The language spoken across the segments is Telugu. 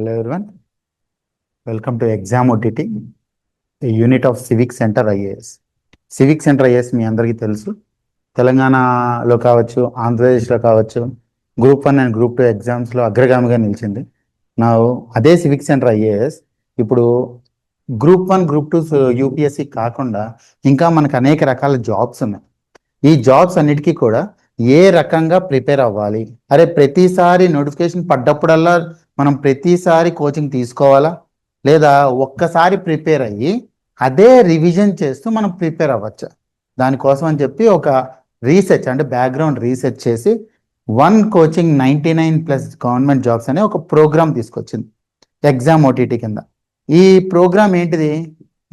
Hello everyone, welcome to Exam OTT, a unit of Civic Center IAS. Civic Center IAS మీ అందరికీ తెలుసు. తెలంగాణలో కావచ్చు, ఆంధ్రప్రదేశ్లో కావచ్చు, గ్రూప్ 1 అండ్ గ్రూప్ 2 ఎగ్జామ్స్లో అగ్రగామిగా నిలిచింది. నా అదే సివిక్ సెంటర్ ఐఏఎస్ ఇప్పుడు గ్రూప్ 1, గ్రూప్ 2 యూపీఎస్సి కాకుండా ఇంకా మనకు అనేక రకాల జాబ్స్ ఉన్నాయి. ఈ జాబ్స్ అన్నిటికీ కూడా ఏ రకంగా ప్రిపేర్ అవ్వాలి? అరే ప్రతిసారి నోటిఫికేషన్ పడ్డప్పుడల్లా మనం ప్రతిసారి కోచింగ్ తీసుకోవాలా, లేదా ఒక్కసారి ప్రిపేర్ అయ్యి అదే రివిజన్ చేస్తూ మనం ప్రిపేర్ అవ్వచ్చా? దానికోసం అని చెప్పి ఒక రీసెర్చ్ అంటే బ్యాక్గ్రౌండ్ రీసెర్చ్ చేసి వన్ కోచింగ్ 99+ గవర్నమెంట్ జాబ్స్ అనే ఒక ప్రోగ్రామ్ తీసుకొచ్చింది ఎగ్జామ్ ఓటీటీ కింద. ఈ ప్రోగ్రామ్ ఏంటిది?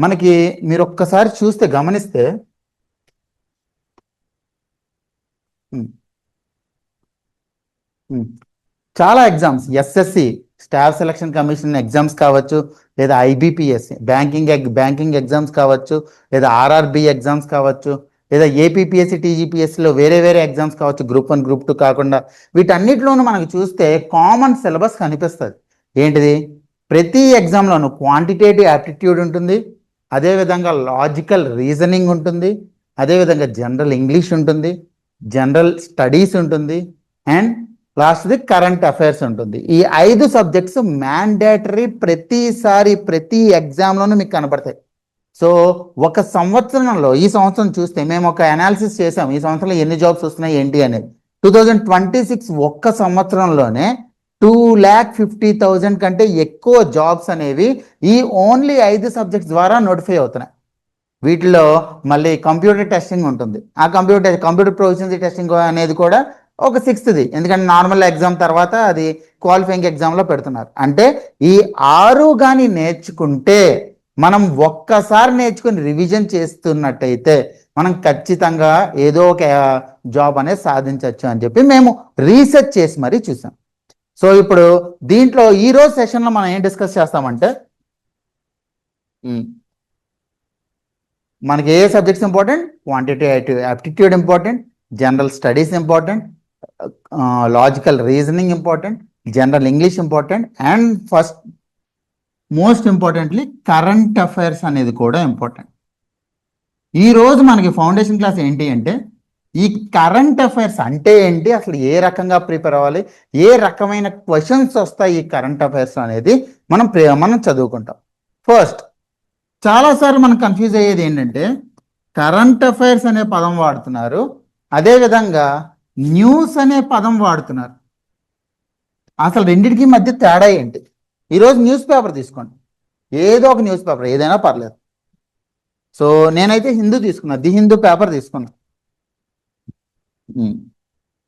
మనకి మీరు ఒక్కసారి చూస్తే గమనిస్తే చాలా exams, SSC staff selection commission exams కావచ్చు, లేదా ఐబిపిఎస్ బ్యాంకింగ్ ఎగ్జామ్స్ కావచ్చు, లేదా ఆర్ఆర్బి ఎగ్జామ్స్ కావచ్చు, లేదా ఏపీపీఎస్సి టీజీపీఎస్సిలో వేరే ఎగ్జామ్స్ కావచ్చు, గ్రూప్ 1 గ్రూప్ 2 కాకుండా. వీటన్నిటిలోనూ మనకు చూస్తే కామన్ సిలబస్ కనిపిస్తుంది. ఏంటిది? ప్రతి ఎగ్జామ్లోనూ క్వాంటిటేటివ్ యాప్టిట్యూడ్ ఉంటుంది, అదేవిధంగా లాజికల్ రీజనింగ్ ఉంటుంది, అదేవిధంగా జనరల్ ఇంగ్లీష్ ఉంటుంది, జనరల్ స్టడీస్ ఉంటుంది, అండ్ లాస్ట్ది కరెంట్ అఫైర్స్ ఉంటుంది. ఈ 5 సబ్జెక్ట్స్ మ్యాండేటరీ ప్రతిసారి ప్రతి ఎగ్జామ్లోనూ మీకు కనపడతాయి. సో ఒక సంవత్సరంలో, ఈ సంవత్సరం చూస్తే మేము ఒక అనాలిసిస్ చేసాం, ఈ సంవత్సరంలో ఎన్ని జాబ్స్ వస్తున్నాయి ఏంటి అనేది. 2026 ఒక్క సంవత్సరంలోనే 2,50,000 కంటే ఎక్కువ జాబ్స్ అనేవి ఈ ఓన్లీ 5 సబ్జెక్ట్స్ ద్వారా నోటిఫై అవుతున్నాయి. వీటిలో మళ్ళీ కంప్యూటర్ టెస్టింగ్ ఉంటుంది. ఆ కంప్యూటర్ ప్రొఫిషియన్సీ టెస్టింగ్ అనేది కూడా ఒక 6th, ఎందుకంటే నార్మల్ ఎగ్జామ్ తర్వాత అది క్వాలిఫైయింగ్ ఎగ్జామ్లో పెడుతున్నారు. అంటే ఈ 6 కానీ నేర్చుకుంటే, మనం ఒక్కసారి నేర్చుకుని రివిజన్ చేస్తున్నట్టయితే మనం ఖచ్చితంగా ఏదో ఒక జాబ్ అనేది సాధించవచ్చు అని చెప్పి మేము రీసెర్చ్ చేసి మరీ చూసాం. సో ఇప్పుడు దీంట్లో ఈరోజు సెషన్లో మనం ఏం డిస్కస్ చేస్తామంటే, మనకి ఏ subjects important? Quantitative aptitude important, general studies important, logical reasoning important, general English important, and first most importantly current affairs అనేది కూడా ఇంపార్టెంట్. ఈరోజు మనకి ఫౌండేషన్ క్లాస్ ఏంటి అంటే, ఈ కరెంట్ అఫైర్స్ అంటే ఏంటి, అసలు ఏ రకంగా ప్రిపేర్ అవ్వాలి, ఏ రకమైన క్వశ్చన్స్ వస్తాయి ఈ కరెంట్ అఫైర్స్ అనేది మనం చదువుకుంటాం. ఫస్ట్, చాలాసార్లు మనం కన్ఫ్యూజ్ అయ్యేది ఏంటంటే, కరెంట్ అఫైర్స్ అనే పదం వాడుతున్నారు, అదేవిధంగా న్యూస్ అనే పదం వాడుతున్నారు. అసలు రెండింటికి మధ్య తేడా ఏంటి? ఈరోజు న్యూస్ పేపర్ తీసుకోండి, ఏదో ఒక న్యూస్ పేపర్ ఏదైనా పర్లేదు. సో నేనైతే హిందూ తీసుకున్నా, ది హిందూ పేపర్ తీసుకున్నా.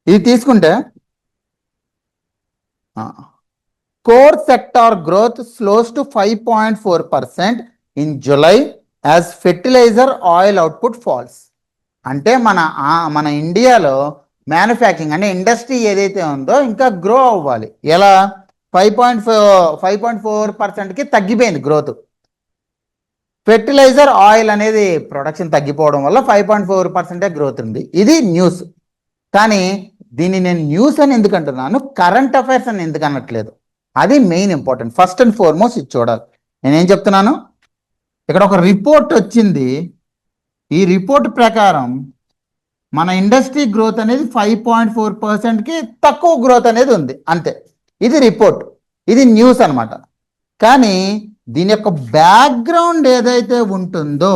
ఇది తీసుకుంటే core sector growth slows to 5.4% in July as fertiliser oil output falls. అంటే మన ఇండియాలో మ్యానుఫ్యాక్చరింగ్ అంటే ఇండస్ట్రీ ఏదైతే ఉందో ఇంకా గ్రో అవ్వాలి. ఎలా? 5.4%కి తగ్గిపోయింది గ్రోత్. ఫెర్టిలైజర్ ఆయిల్ అనేది ప్రొడక్షన్ తగ్గిపోవడం వల్ల 5.4% గ్రోత్ ఉంది. ఇది న్యూస్. కానీ దీన్ని నేను న్యూస్ అని ఎందుకు అంటున్నాను, కరెంట్ అఫైర్స్ అని ఎందుకు అనట్లేదు? అది main important. First and foremost ఇది చూడాలి. నేనేం చెప్తున్నాను, ఇక్కడ ఒక రిపోర్ట్ వచ్చింది. ఈ రిపోర్ట్ ప్రకారం మన ఇండస్ట్రీ గ్రోత్ అనేది 5.4%కి తక్కువ గ్రోత్ అనేది ఉంది, అంతే. ఇది రిపోర్ట్, ఇది న్యూస్ అనమాట. కానీ దీని యొక్క బ్యాక్గ్రౌండ్ ఏదైతే ఉంటుందో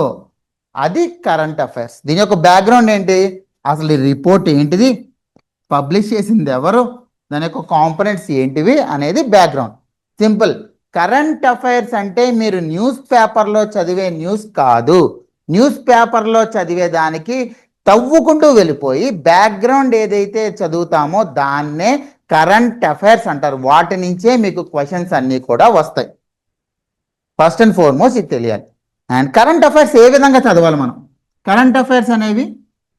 అది కరెంట్ అఫైర్స్. దీని యొక్క బ్యాక్గ్రౌండ్ ఏంటి, అసలు ఈ రిపోర్ట్ ఏంటిది, పబ్లిష్ చేసింది ఎవరు, దాని యొక్క కాంపోనెంట్స్ ఏంటివి అనేది బ్యాక్గ్రౌండ్. సింపుల్. కరెంట్ అఫైర్స్ అంటే మీరు న్యూస్ పేపర్లో చదివే న్యూస్ కాదు. న్యూస్ పేపర్లో చదివేదానికి తవ్వుకుంటూ వెళ్ళిపోయి బ్యాక్గ్రౌండ్ ఏదైతే చదువుతామో దాన్నే కరెంట్ అఫైర్స్ అంటారు. వాటి నుంచే మీకు క్వశ్చన్స్ అన్నీ కూడా వస్తాయి. ఫస్ట్ అండ్ ఫార్మోస్ట్ ఇది తెలియాలి. అండ్ కరెంట్ అఫైర్స్ ఏ విధంగా చదవాలి మనం? కరెంట్ అఫైర్స్ అనేవి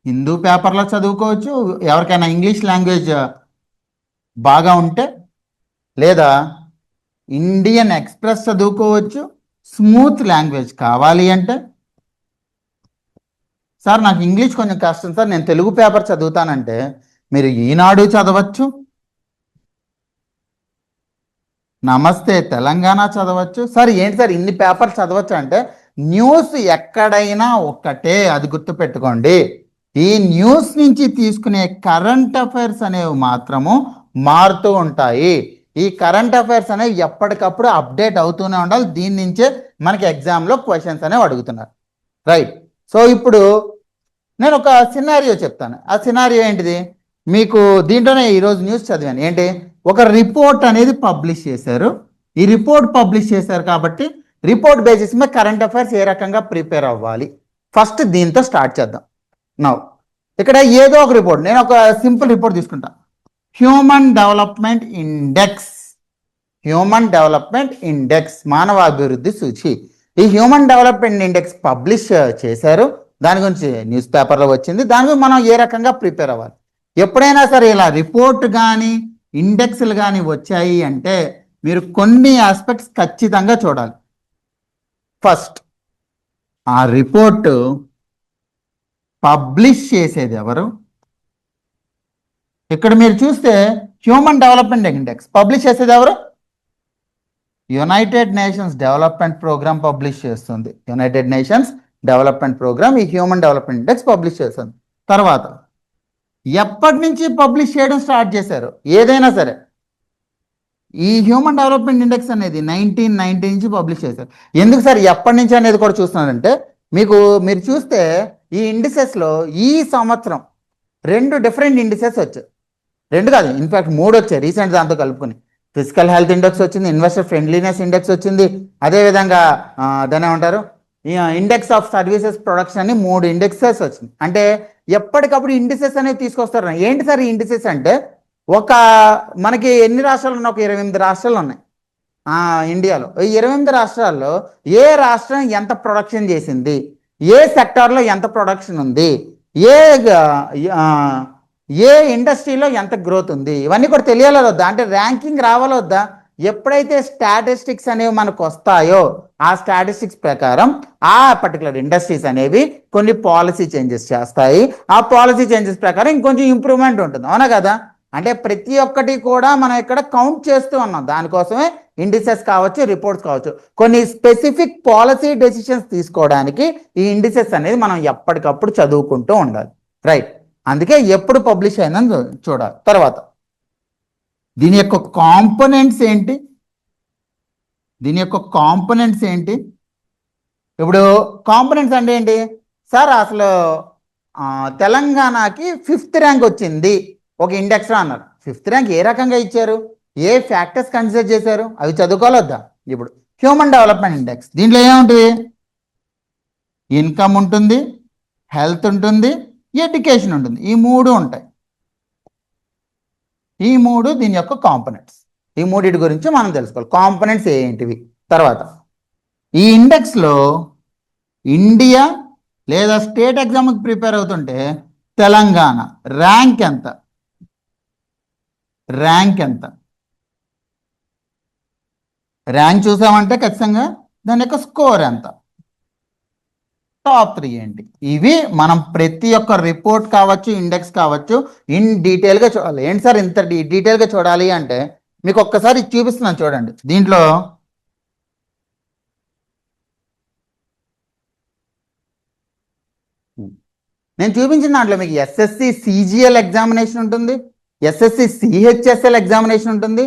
హిందూ పేపర్లో చదువుకోవచ్చు, ఎవరికైనా ఇంగ్లీష్ లాంగ్వేజ్ బాగా ఉంటే, లేదా ఇండియన్ ఎక్స్ప్రెస్ చదువుకోవచ్చు. స్మూత్ లాంగ్వేజ్ కావాలి అంటే, సార్ నాకు ఇంగ్లీష్ కొంచెం కష్టం సార్, నేను తెలుగు పేపర్ చదువుతానంటే మీరు ఈనాడు చదవచ్చు, నమస్తే తెలంగాణ చదవచ్చు. సార్ ఏంటి సార్ ఇన్ని పేపర్స్ చదవచ్చు అంటే, న్యూస్ ఎక్కడైనా ఒక్కటే, అది గుర్తుపెట్టుకోండి. ఈ న్యూస్ నుంచి తీసుకునే కరెంట్ అఫైర్స్ అనేవి మాత్రము మారుతూ ఉంటాయి. ఈ కరెంట్ అఫైర్స్ అనేవి ఎప్పటికప్పుడు అప్డేట్ అవుతూనే ఉండాలి. దీని నుంచే మనకి ఎగ్జామ్లో క్వశ్చన్స్ అనేవి అడుగుతున్నారు. రైట్. సో ఇప్పుడు నేను ఒక సినారియో చెప్తాను. ఆ సినారియో ఏంటిది? మీకు దీంట్లోనే ఈరోజు న్యూస్ చదివాను. ఏంటి? ఒక రిపోర్ట్ అనేది పబ్లిష్ చేశారు. ఈ రిపోర్ట్ పబ్లిష్ చేశారు కాబట్టి రిపోర్ట్ బేసిస్ మీద కరెంట్ అఫైర్స్ ఏ రకంగా ప్రిపేర్ అవ్వాలి, ఫస్ట్ దీంతో స్టార్ట్ చేద్దాం. నౌ ఇక్కడ ఏదో ఒక రిపోర్ట్, నేను ఒక సింపుల్ రిపోర్ట్ తీసుకుంటా. Human development index, human development index, మానవాభివృద్ధి సూచి. ఈ హ్యూమన్ డెవలప్మెంట్ ఇండెక్స్ పబ్లిష్ చేశారు. దాని గురించి న్యూస్ పేపర్లో వచ్చింది. దాని గురించి మనం ఏ రకంగా ప్రిపేర్ అవ్వాలి? ఎప్పుడైనా సరే ఇలా రిపోర్ట్ కానీ ఇండెక్స్లు కానీ వచ్చాయి అంటే మీరు కొన్ని ఆస్పెక్ట్స్ ఖచ్చితంగా చూడాలి. ఫస్ట్, ఆ రిపోర్ట్ పబ్లిష్ చేసేది ఎవరు? ఇక్కడ మీరు చూస్తే హ్యూమన్ డెవలప్మెంట్ ఇండెక్స్ పబ్లిష్ చేసేది ఎవరు? United Nations Development Programme publish చేస్తుంది. యునైటెడ్ నేషన్స్ డెవలప్మెంట్ ప్రోగ్రామ్ ఈ హ్యూమన్ డెవలప్మెంట్ ఇండెక్స్ పబ్లిష్ చేస్తుంది. తర్వాత ఎప్పటి నుంచి పబ్లిష్ చేయడం స్టార్ట్ చేశారు? ఏదైనా సరే ఈ హ్యూమన్ డెవలప్మెంట్ ఇండెక్స్ అనేది 1990 నుంచి పబ్లిష్ చేశారు. ఎందుకు సార్ ఎప్పటి నుంచి అనేది కూడా చూస్తున్నానంటే, మీరు చూస్తే ఈ ఇండిసెస్లో ఈ సంవత్సరం 2 డిఫరెంట్ ఇండిసెస్ వచ్చాయి. 2 కాదు, ఇన్ఫాక్ట్ 3 వచ్చాయి రీసెంట్. దాంతో కలుపుకొని ఫిజికల్ హెల్త్ ఇండెక్స్ వచ్చింది, ఇన్వెస్టర్ ఫ్రెండ్లీనెస్ ఇండెక్స్ వచ్చింది, అదేవిధంగా దాన్ని ఏమంటారు, ఇండెక్స్ ఆఫ్ సర్వీసెస్ ప్రొడక్షన్ అని 3 ఇండెక్సెస్ వచ్చింది. అంటే ఎప్పటికప్పుడు ఇండిసెస్ అనేవి తీసుకొస్తారు. ఏంటి సార్ ఈ ఇండిసెస్ అంటే, మనకి ఎన్ని రాష్ట్రాలు ఉన్నాయి? ఒక 28 రాష్ట్రాలు ఉన్నాయి ఇండియాలో. ఈ 28 రాష్ట్రాల్లో ఏ రాష్ట్రం ఎంత ప్రొడక్షన్ చేసింది, ఏ సెక్టార్లో ఎంత ప్రొడక్షన్ ఉంది, ఏ ఇండస్ట్రీలో ఎంత గ్రోత్ ఉంది, ఇవన్నీ కూడా తెలియాలి వద్దా? అంటే ర్యాంకింగ్ రావాలో వద్దా? ఎప్పుడైతే స్టాటిస్టిక్స్ అనేవి మనకు వస్తాయో ఆ స్టాటిస్టిక్స్ ప్రకారం ఆ పర్టికులర్ ఇండస్ట్రీస్ అనేవి కొన్ని పాలసీ చేంజెస్ చేస్తాయి. ఆ పాలసీ చేంజెస్ ప్రకారం ఇంకొంచెం ఇంప్రూవ్మెంట్ ఉంటుంది. అవునా కదా? అంటే ప్రతి ఒక్కటి కూడా మనం ఇక్కడ కౌంట్ చేస్తూ ఉన్నాం. దానికోసమే ఇండిసెస్ కావచ్చు, రిపోర్ట్స్ కావచ్చు. కొన్ని స్పెసిఫిక్ పాలసీ డెసిషన్స్ తీసుకోవడానికి ఈ ఇండిసెస్ అనేది మనం ఎప్పటికప్పుడు చదువుకుంటూ ఉండాలి. రైట్. అందుకే ఎప్పుడు పబ్లిష్ అయిందని చూడాలి. తర్వాత దీని యొక్క కాంపోనెంట్స్ ఏంటి? ఇప్పుడు కాంపోనెంట్స్ అంటే ఏంటి సార్? అసలు తెలంగాణకి 5th ర్యాంక్ వచ్చింది ఒక ఇండెక్స్లో అన్నారు. 5th ర్యాంక్ ఏ రకంగా ఇచ్చారు? ఏ ఫ్యాక్టర్స్ కన్సిడర్ చేశారు? అవి చదువుకోవాలొద్దా? ఇప్పుడు హ్యూమన్ డెవలప్మెంట్ ఇండెక్స్ దీంట్లో ఏముంటుంది? ఇన్కమ్ ఉంటుంది, హెల్త్ ఉంటుంది, ఎడ్యుకేషన్ ఉంటుంది. ఈ 3 ఉంటాయి. ఈ 3 దీని యొక్క కాంపోనెంట్స్. ఈ 3 గురించి మనం తెలుసుకోవాలి. కాంపోనెంట్స్ ఏంటివి? తర్వాత ఈ ఇండెక్స్లో ఇండియా లేదా స్టేట్ ఎగ్జామ్కి ప్రిపేర్ అవుతుంటే తెలంగాణ ర్యాంక్ ఎంత? ర్యాంక్ చూసామంటే ఖచ్చితంగా దాని యొక్క స్కోర్ ఎంత? టాప్ 3 ఏంటి? ఇవి మనం ప్రతి ఒక్క రిపోర్ట్ కావచ్చు, ఇండెక్స్ కావచ్చు, ఇన్ డీటెయిల్గా చూడాలి. ఏంటి సార్ ఇంత డీటెయిల్గా చూడాలి అంటే, మీకు ఒక్కసారి చూపిస్తున్నాను చూడండి. దీంట్లో నేను చూపించిన దాంట్లో మీకు ఎస్ఎస్సి సిజిఎల్ ఎగ్జామినేషన్ ఉంటుంది, ఎస్ఎస్సి సిహెచ్ఎస్ఎల్ ఎగ్జామినేషన్ ఉంటుంది,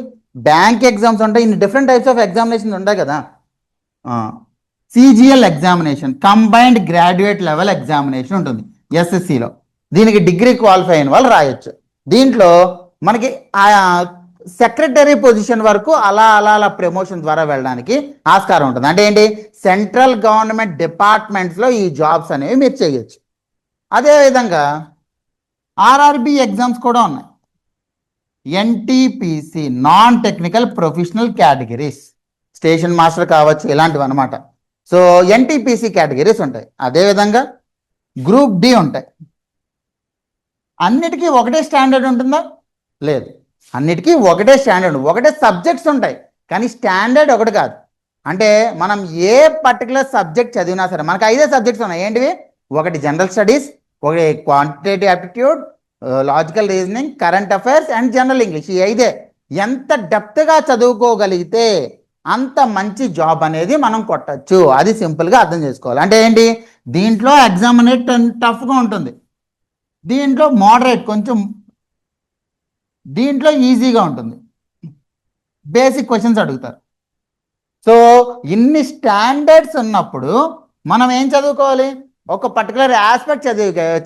బ్యాంక్ ఎగ్జామ్స్ ఉంటాయి. ఇన్ని డిఫరెంట్ టైప్స్ ఆఫ్ ఎగ్జామినేషన్ ఉంటాయి కదా. CGL examination combined graduate level examination ఉంటుంది ఎస్ఎస్సిలో. దీనికి డిగ్రీ క్వాలిఫై అయిన వాళ్ళు రాయొచ్చు. దీంట్లో మనకి సెక్రటరీ పొజిషన్ వరకు అలా ప్రమోషన్ ద్వారా వెళ్ళడానికి ఆస్కారం ఉంటుంది. అంటే ఏంటి? సెంట్రల్ గవర్నమెంట్ డిపార్ట్మెంట్స్లో ఈ జాబ్స్ అనేవి మీరు చేయొచ్చు. అదేవిధంగా ఆర్ఆర్బి ఎగ్జామ్స్ కూడా ఉన్నాయి. NTPC non technical professional categories, station master కావచ్చు, ఇలాంటివి అనమాట. సో ఎన్టీపీసీ కేటగిరీస్ ఉంటాయి. అదేవిధంగా గ్రూప్ డి ఉంటాయి. అన్నిటికీ ఒకటే స్టాండర్డ్ ఉంటుందా? లేదు. అన్నిటికీ ఒకటే స్టాండర్డ్, ఒకటే సబ్జెక్ట్స్ ఉంటాయి, కానీ స్టాండర్డ్ ఒకటి కాదు. అంటే మనం ఏ పర్టికులర్ సబ్జెక్ట్ చదివినా సరే మనకు 5 సబ్జెక్ట్స్ ఉన్నాయి. ఏంటివి? ఒకటి జనరల్ స్టడీస్, ఒకటి quantitative aptitude, logical reasoning, current affairs and general English. ఈ 5 ఎంత డెప్త్గా చదువుకోగలిగితే అంత మంచి జాబ్ అనేది మనం కొట్టచ్చు. అది సింపుల్గా అర్థం చేసుకోవాలి. అంటే ఏంటి, దీంట్లో ఎగ్జామ్ అనేది టఫ్గా ఉంటుంది, దీంట్లో మోడరేట్ కొంచెం, దీంట్లో ఈజీగా ఉంటుంది, బేసిక్ క్వశ్చన్స్ అడుగుతారు. సో ఇన్ని స్టాండర్డ్స్ ఉన్నప్పుడు మనం ఏం చదువుకోవాలి, ఒక పర్టికులర్ ఆస్పెక్ట్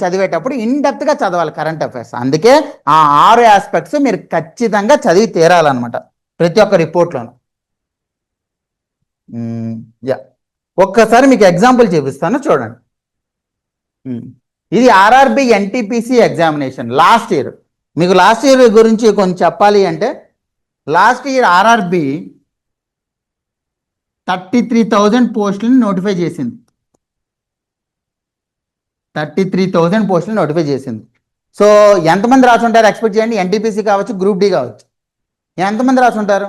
చదివేటప్పుడు ఇన్డెప్త్గా చదవాలి కరెంట్ అఫైర్స్. అందుకే ఆ 6 ఆస్పెక్ట్స్ మీరు ఖచ్చితంగా చదివి తీరాలన్నమాట ప్రతి ఒక్క రిపోర్ట్లోనూ. యా, ఒక్కసారి మీకు ఎగ్జాంపుల్ చూపిస్తాను చూడండి. ఇది RRB NTPC examination last year. మీకు లాస్ట్ ఇయర్ గురించి కొంచెం చెప్పాలి అంటే, లాస్ట్ ఇయర్ ఆర్ఆర్బి 33,000 పోస్టులను నోటిఫై చేసింది. 33,000 పోస్టులు నోటిఫై చేసింది. సో ఎంతమంది రాసి ఉంటారు ఎక్స్పెక్ట్ చేయండి. ఎన్టీపీసీ కావచ్చు, గ్రూప్ డి కావచ్చు, ఎంతమంది రాసి ఉంటారు?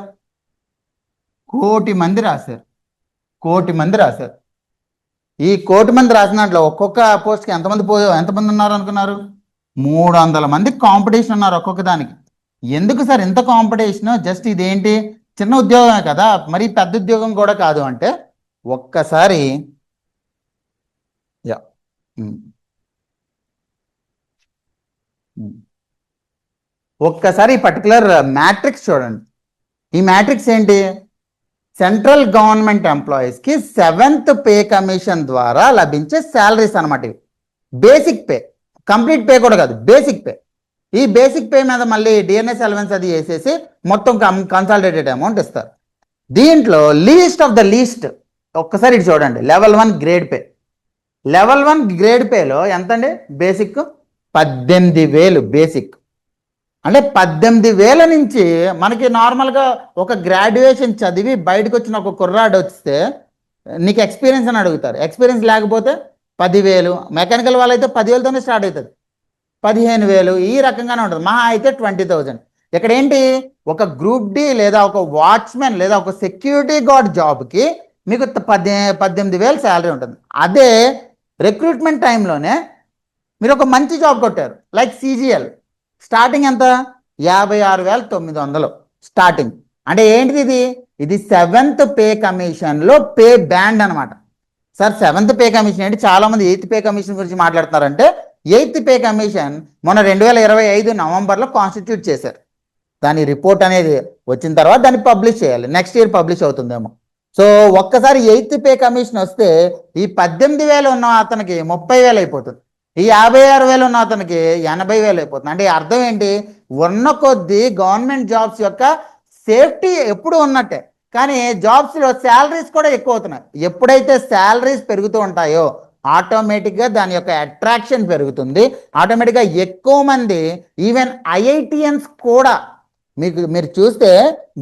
1,00,00,000 మంది రాశారు. 1,00,00,000 మంది రాశారు. ఈ 1,00,00,000 మంది రాసిన దాంట్లో ఒక్కొక్క పోస్ట్కి ఎంతమంది ఉన్నారు అనుకున్నారు? 300 మంది కాంపిటీషన్ ఉన్నారు ఒక్కొక్క దానికి. ఎందుకు సార్ ఇంత కాంపిటీషన్? జస్ట్ ఇదేంటి, చిన్న ఉద్యోగమే కదా, మరి పెద్ద ఉద్యోగం కూడా కాదు అంటే, ఒక్కసారి యా ఒక్కసారి ఈ పర్టికులర్ మ్యాట్రిక్స్ చూడండి. ఈ మ్యాట్రిక్స్ ఏంటి, సెంట్రల్ గవర్నమెంట్ ఎంప్లాయీస్కి 7th పే కమిషన్ ద్వారా లభించే శాలరీస్ అనమాట. ఇవి బేసిక్ పే, కంప్లీట్ పే కూడా కాదు, బేసిక్ పే. ఈ బేసిక్ పే మీద మళ్ళీ డిఎన్ఎస్ అలవెన్స్ అది వేసేసి మొత్తం కన్సాలిడేటెడ్ అమౌంట్ ఇస్తారు. దీంట్లో లీస్ట్ ఆఫ్ ద లీస్ట్ ఒక్కసారి ఇది చూడండి, level 1 grade pay. Level 1 grade పేలో ఎంత అండి? Basic 18,000 basic. అంటే 18,000 నుంచి మనకి నార్మల్గా ఒక గ్రాడ్యుయేషన్ చదివి బయటకు వచ్చిన ఒక కుర్రాడు వస్తే నీకు ఎక్స్పీరియన్స్ అని అడుగుతారు. ఎక్స్పీరియన్స్ లేకపోతే 10,000, మెకానికల్ వాళ్ళైతే 10,000తోనే స్టార్ట్ అవుతుంది, 15,000 ఈ రకంగానే ఉంటుంది. మహా అయితే 20,000. ఇక్కడ ఏంటి, ఒక గ్రూప్ డి లేదా ఒక వాచ్మెన్ లేదా ఒక సెక్యూరిటీ గార్డ్ జాబ్కి మీకు 18,000 శాలరీ ఉంటుంది. అదే రిక్రూట్మెంట్ టైంలోనే మీరు ఒక మంచి జాబ్ కొట్టారు, లైక్ సిజిఎల్, స్టార్టింగ్ ఎంత? 56,900 స్టార్టింగ్. అంటే ఏంటిది ఇది? ఇది 7th పే కమిషన్లో పే బ్యాండ్ అనమాట. సార్ 7th పే కమిషన్ ఏంటి? చాలామంది 8th పే కమిషన్ గురించి మాట్లాడుతున్నారంటే, 8th పే కమిషన్ మొన్న 2025 నవంబర్లో కాన్స్టిట్యూట్ చేశారు. దాని రిపోర్ట్ అనేది వచ్చిన తర్వాత దాన్ని పబ్లిష్ చేయాలి, నెక్స్ట్ ఇయర్ పబ్లిష్ అవుతుందేమో. సో ఒక్కసారి 8th పే కమిషన్ వస్తే ఈ 18,000 ఉన్న అతనికి 30,000 అయిపోతుంది, ఈ 56,000 ఉన్న అతనికి 80,000 అయిపోతుంది. అంటే అర్థం ఏంటి, ఉన్న కొద్దీ గవర్నమెంట్ జాబ్స్ యొక్క సేఫ్టీ ఎప్పుడు ఉన్నట్టే, కానీ జాబ్స్లో శాలరీస్ కూడా ఎక్కువ అవుతున్నాయి. ఎప్పుడైతే శాలరీస్ పెరుగుతూ ఉంటాయో ఆటోమేటిక్గా దాని యొక్క అట్రాక్షన్ పెరుగుతుంది. ఆటోమేటిక్గా ఎక్కువ మంది, ఈవెన్ ఐఐటిఎన్స్ కూడా మీరు చూస్తే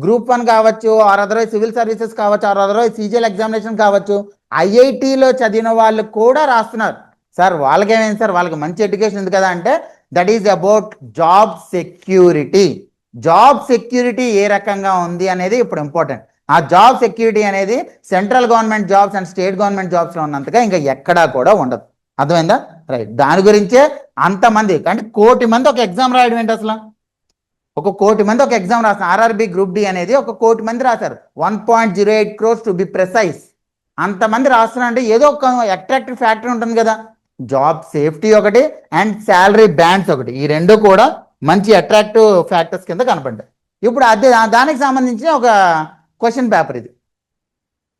గ్రూప్ 1 కావచ్చు, ఆర్ అదర్వైజ్ సివిల్ సర్వీసెస్ కావచ్చు, ఆర్ అదర్వైజ్ సిజిఎల్ ఎగ్జామినేషన్ కావచ్చు, ఐఐటిలో చదివిన వాళ్ళు కూడా రాస్తున్నారు. సార్ వాళ్ళకేమైంది సార్, వాళ్ళకి మంచి ఎడ్యుకేషన్ ఉంది కదా అంటే, that is about job security. Job security ఏ రకంగా ఉంది అనేది ఇప్పుడు ఇంపార్టెంట్. ఆ జాబ్ సెక్యూరిటీ అనేది central government jobs and state government జాబ్స్లో ఉన్నంతగా ఇంకా ఎక్కడా కూడా ఉండదు. అర్థమైందా? రైట్. దాని గురించే అంతమంది, అంటే 1,00,00,000 మంది ఒక ఎగ్జామ్ రాయడం ఏంటి అసలు? ఒక 1,00,00,000 మంది ఒక ఎగ్జామ్ రాస్తారు. ఆర్ఆర్బి గ్రూప్ డి అనేది ఒక 1,00,00,000 మంది రాశారు, 1.08 crores టు బి ప్రెసైజ్. అంతమంది రాస్తున్నారంటే ఏదో ఒక అట్రాక్టివ్ ఫ్యాక్టర్ ఉంటుంది కదా. జాబ్ సేఫ్టీ ఒకటి అండ్ శాలరీ బ్యాండ్స్ ఒకటి, ఈ రెండు కూడా మంచి అట్రాక్టివ్ ఫ్యాక్టర్స్ కింద కనపడ్డాయి. ఇప్పుడు అదే దానికి సంబంధించిన ఒక క్వశ్చన్ పేపర్ ఇది.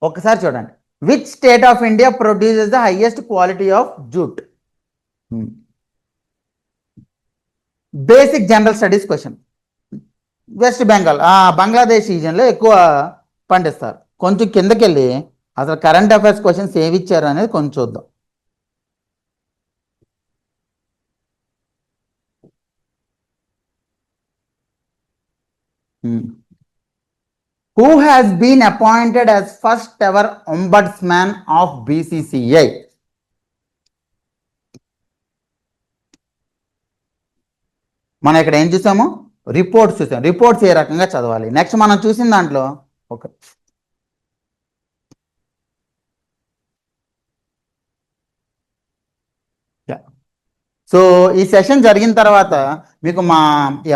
ఒక్కసారి చూడండి, which state of India produces the highest quality of jute? Basic general studies question. West Bengal, Bangladesh రీజన్లో ఎక్కువ పండిస్తారు. కొంచెం కిందకి వెళ్ళి అసలు కరెంట్ అఫైర్స్ క్వశ్చన్స్ ఏవి ఇచ్చారు అనేది కొంచెం చూద్దాం. Who has been appointed as first ever ombudsman of BCCI? మనం ఇక్కడ ఏం చూసాము, రిపోర్ట్స్ చూసాం. రిపోర్ట్స్ ఏ రకంగా చదవాలి. నెక్స్ట్ మనం చూసిన దాంట్లో ఒక సో ఈ సెషన్ జరిగిన తర్వాత మీకు మా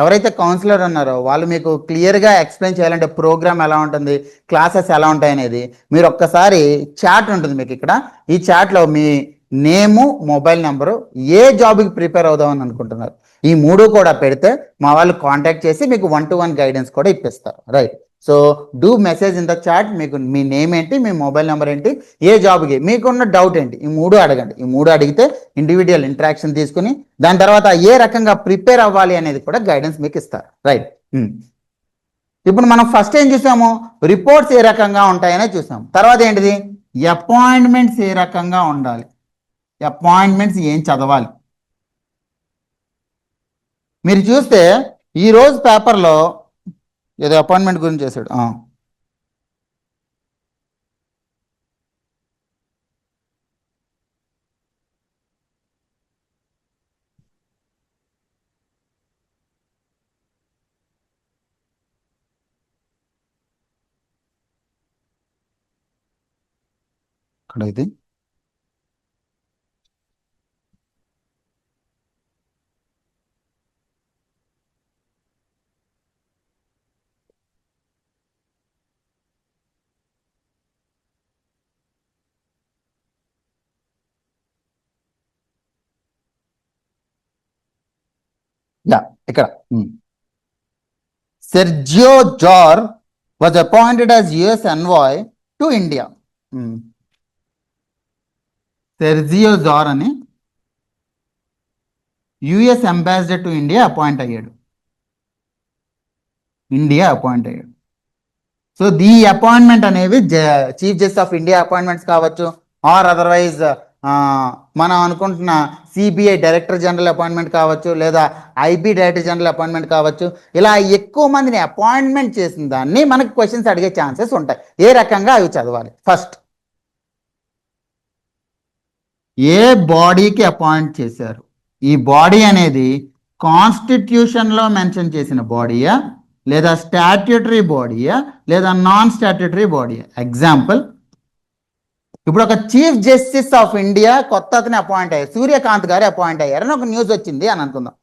ఎవరైతే కౌన్సిలర్ ఉన్నారో వాళ్ళు మీకు క్లియర్గా ఎక్స్ప్లెయిన్ చేయాలంటే ప్రోగ్రామ్ ఎలా ఉంటుంది, క్లాసెస్ ఎలా ఉంటాయి అనేది మీరు ఒక్కసారి చాట్ ఉంటుంది మీకు ఇక్కడ. ఈ చాట్లో మీ నేము, మొబైల్ నెంబరు, ఏ జాబ్కి ప్రిపేర్ అవుదామని అనుకుంటున్నారు, ఈ మూడు కూడా పెడితే మా వాళ్ళు కాంటాక్ట్ చేసి మీకు 1-to-1 గైడెన్స్ కూడా ఇప్పిస్తారు. Right. So do message in the chat. మీకు మీ నేమ్ ఏంటి, మీ మొబైల్ నెంబర్ ఏంటి, ఏ జాబ్కి మీకున్న డౌట్ ఏంటి, ఈ మూడు అడగండి. ఈ మూడు అడిగితే ఇండివిజువల్ ఇంటరాక్షన్ తీసుకుని దాని తర్వాత ఏ రకంగా ప్రిపేర్ అవ్వాలి అనేది కూడా గైడెన్స్ మీకు ఇస్తారు. రైట్. ఇప్పుడు మనం ఫస్ట్ ఏం చూసాము, రిపోర్ట్స్ ఏ రకంగా ఉంటాయనే చూసాం. తర్వాత ఏంటిది, అపాయింట్మెంట్స్ ఏ రకంగా ఉండాలి, అపాయింట్మెంట్స్ ఏం చదవాలి. మీరు చూస్తే ఈరోజు పేపర్లో ఏదో అపాయింట్మెంట్ గురించి చేశాడు. ఇక్కడ ఇది ఇక్కడ Sergio Gor was appointed as US envoy to India. Sergio Gor అని US ambassador to India appoint అయ్యాడు. సో ది అపాయింట్మెంట్ అనేవి chief justice of India appointments కావచ్చు, ఆర్ అదర్వైజ్ మనం అనుకుంటున్న సిబిఐ డైరెక్టర్ జనరల్ అపాయింట్మెంట్ కావచ్చు, లేదా ఐబీ డైరెక్టర్ జనరల్ అపాయింట్మెంట్ కావచ్చు. ఇలా ఎక్కువ మందిని అపాయింట్మెంట్ చేసిన దాన్ని మనకు క్వశ్చన్స్ అడిగే ఛాన్సెస్ ఉంటాయి. ఏ రకంగా అవి చదవాలి. ఫస్ట్, ఏ బాడీకి అపాయింట్ చేశారు, ఈ బాడీ అనేది కాన్స్టిట్యూషన్లో మెన్షన్ చేసిన బాడీయా, లేదా స్టాట్యూటరీ బాడీయా, లేదా నాన్ స్టాట్యూటరీ బాడీయా. ఎగ్జాంపుల్, ఇప్పుడు ఒక చీఫ్ జస్టిస్ ఆఫ్ ఇండియా కొత్త అతని అపాయింట్ అయ్యారు, సూర్యకాంత్ గారు అపాయింట్ అయ్యారు అని ఒక న్యూస్ వచ్చింది అని అనుకుందాం.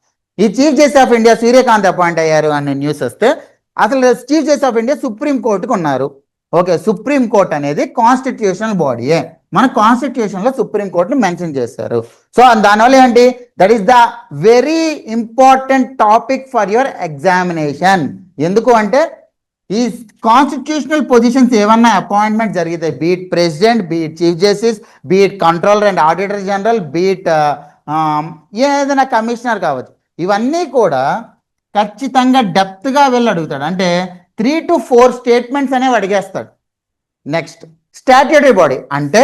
ఈ chief justice of India Suryakant appoint అయ్యారు అనే న్యూస్ వస్తే అసలు chief justice of India supreme కోర్టుకు ఉన్నారు. ఓకే, సుప్రీం కోర్ట్ అనేది కాన్స్టిట్యూషనల్ బాడీయే. మన కాన్స్టిట్యూషన్ లో సుప్రీం కోర్టుని మెన్షన్ చేశారు. సో దానివల్ల ఏంటి, that is the very important topic for your examination. ఎందుకు అంటే ఈ కాన్స్టిట్యూషనల్ పొజిషన్స్ ఏమన్నా అపాయింట్మెంట్ జరిగితే, beat president, beat chief justice, beat controller and auditor general, beat ఏదైనా కమిషనర్ కావచ్చు, ఇవన్నీ కూడా ఖచ్చితంగా డెప్త్గా వెళ్ళి అడుగుతాడు. అంటే 3 to 4 స్టేట్మెంట్స్ అనేవి అడిగేస్తాడు. నెక్స్ట్, స్టాట్యూటరీ బాడీ అంటే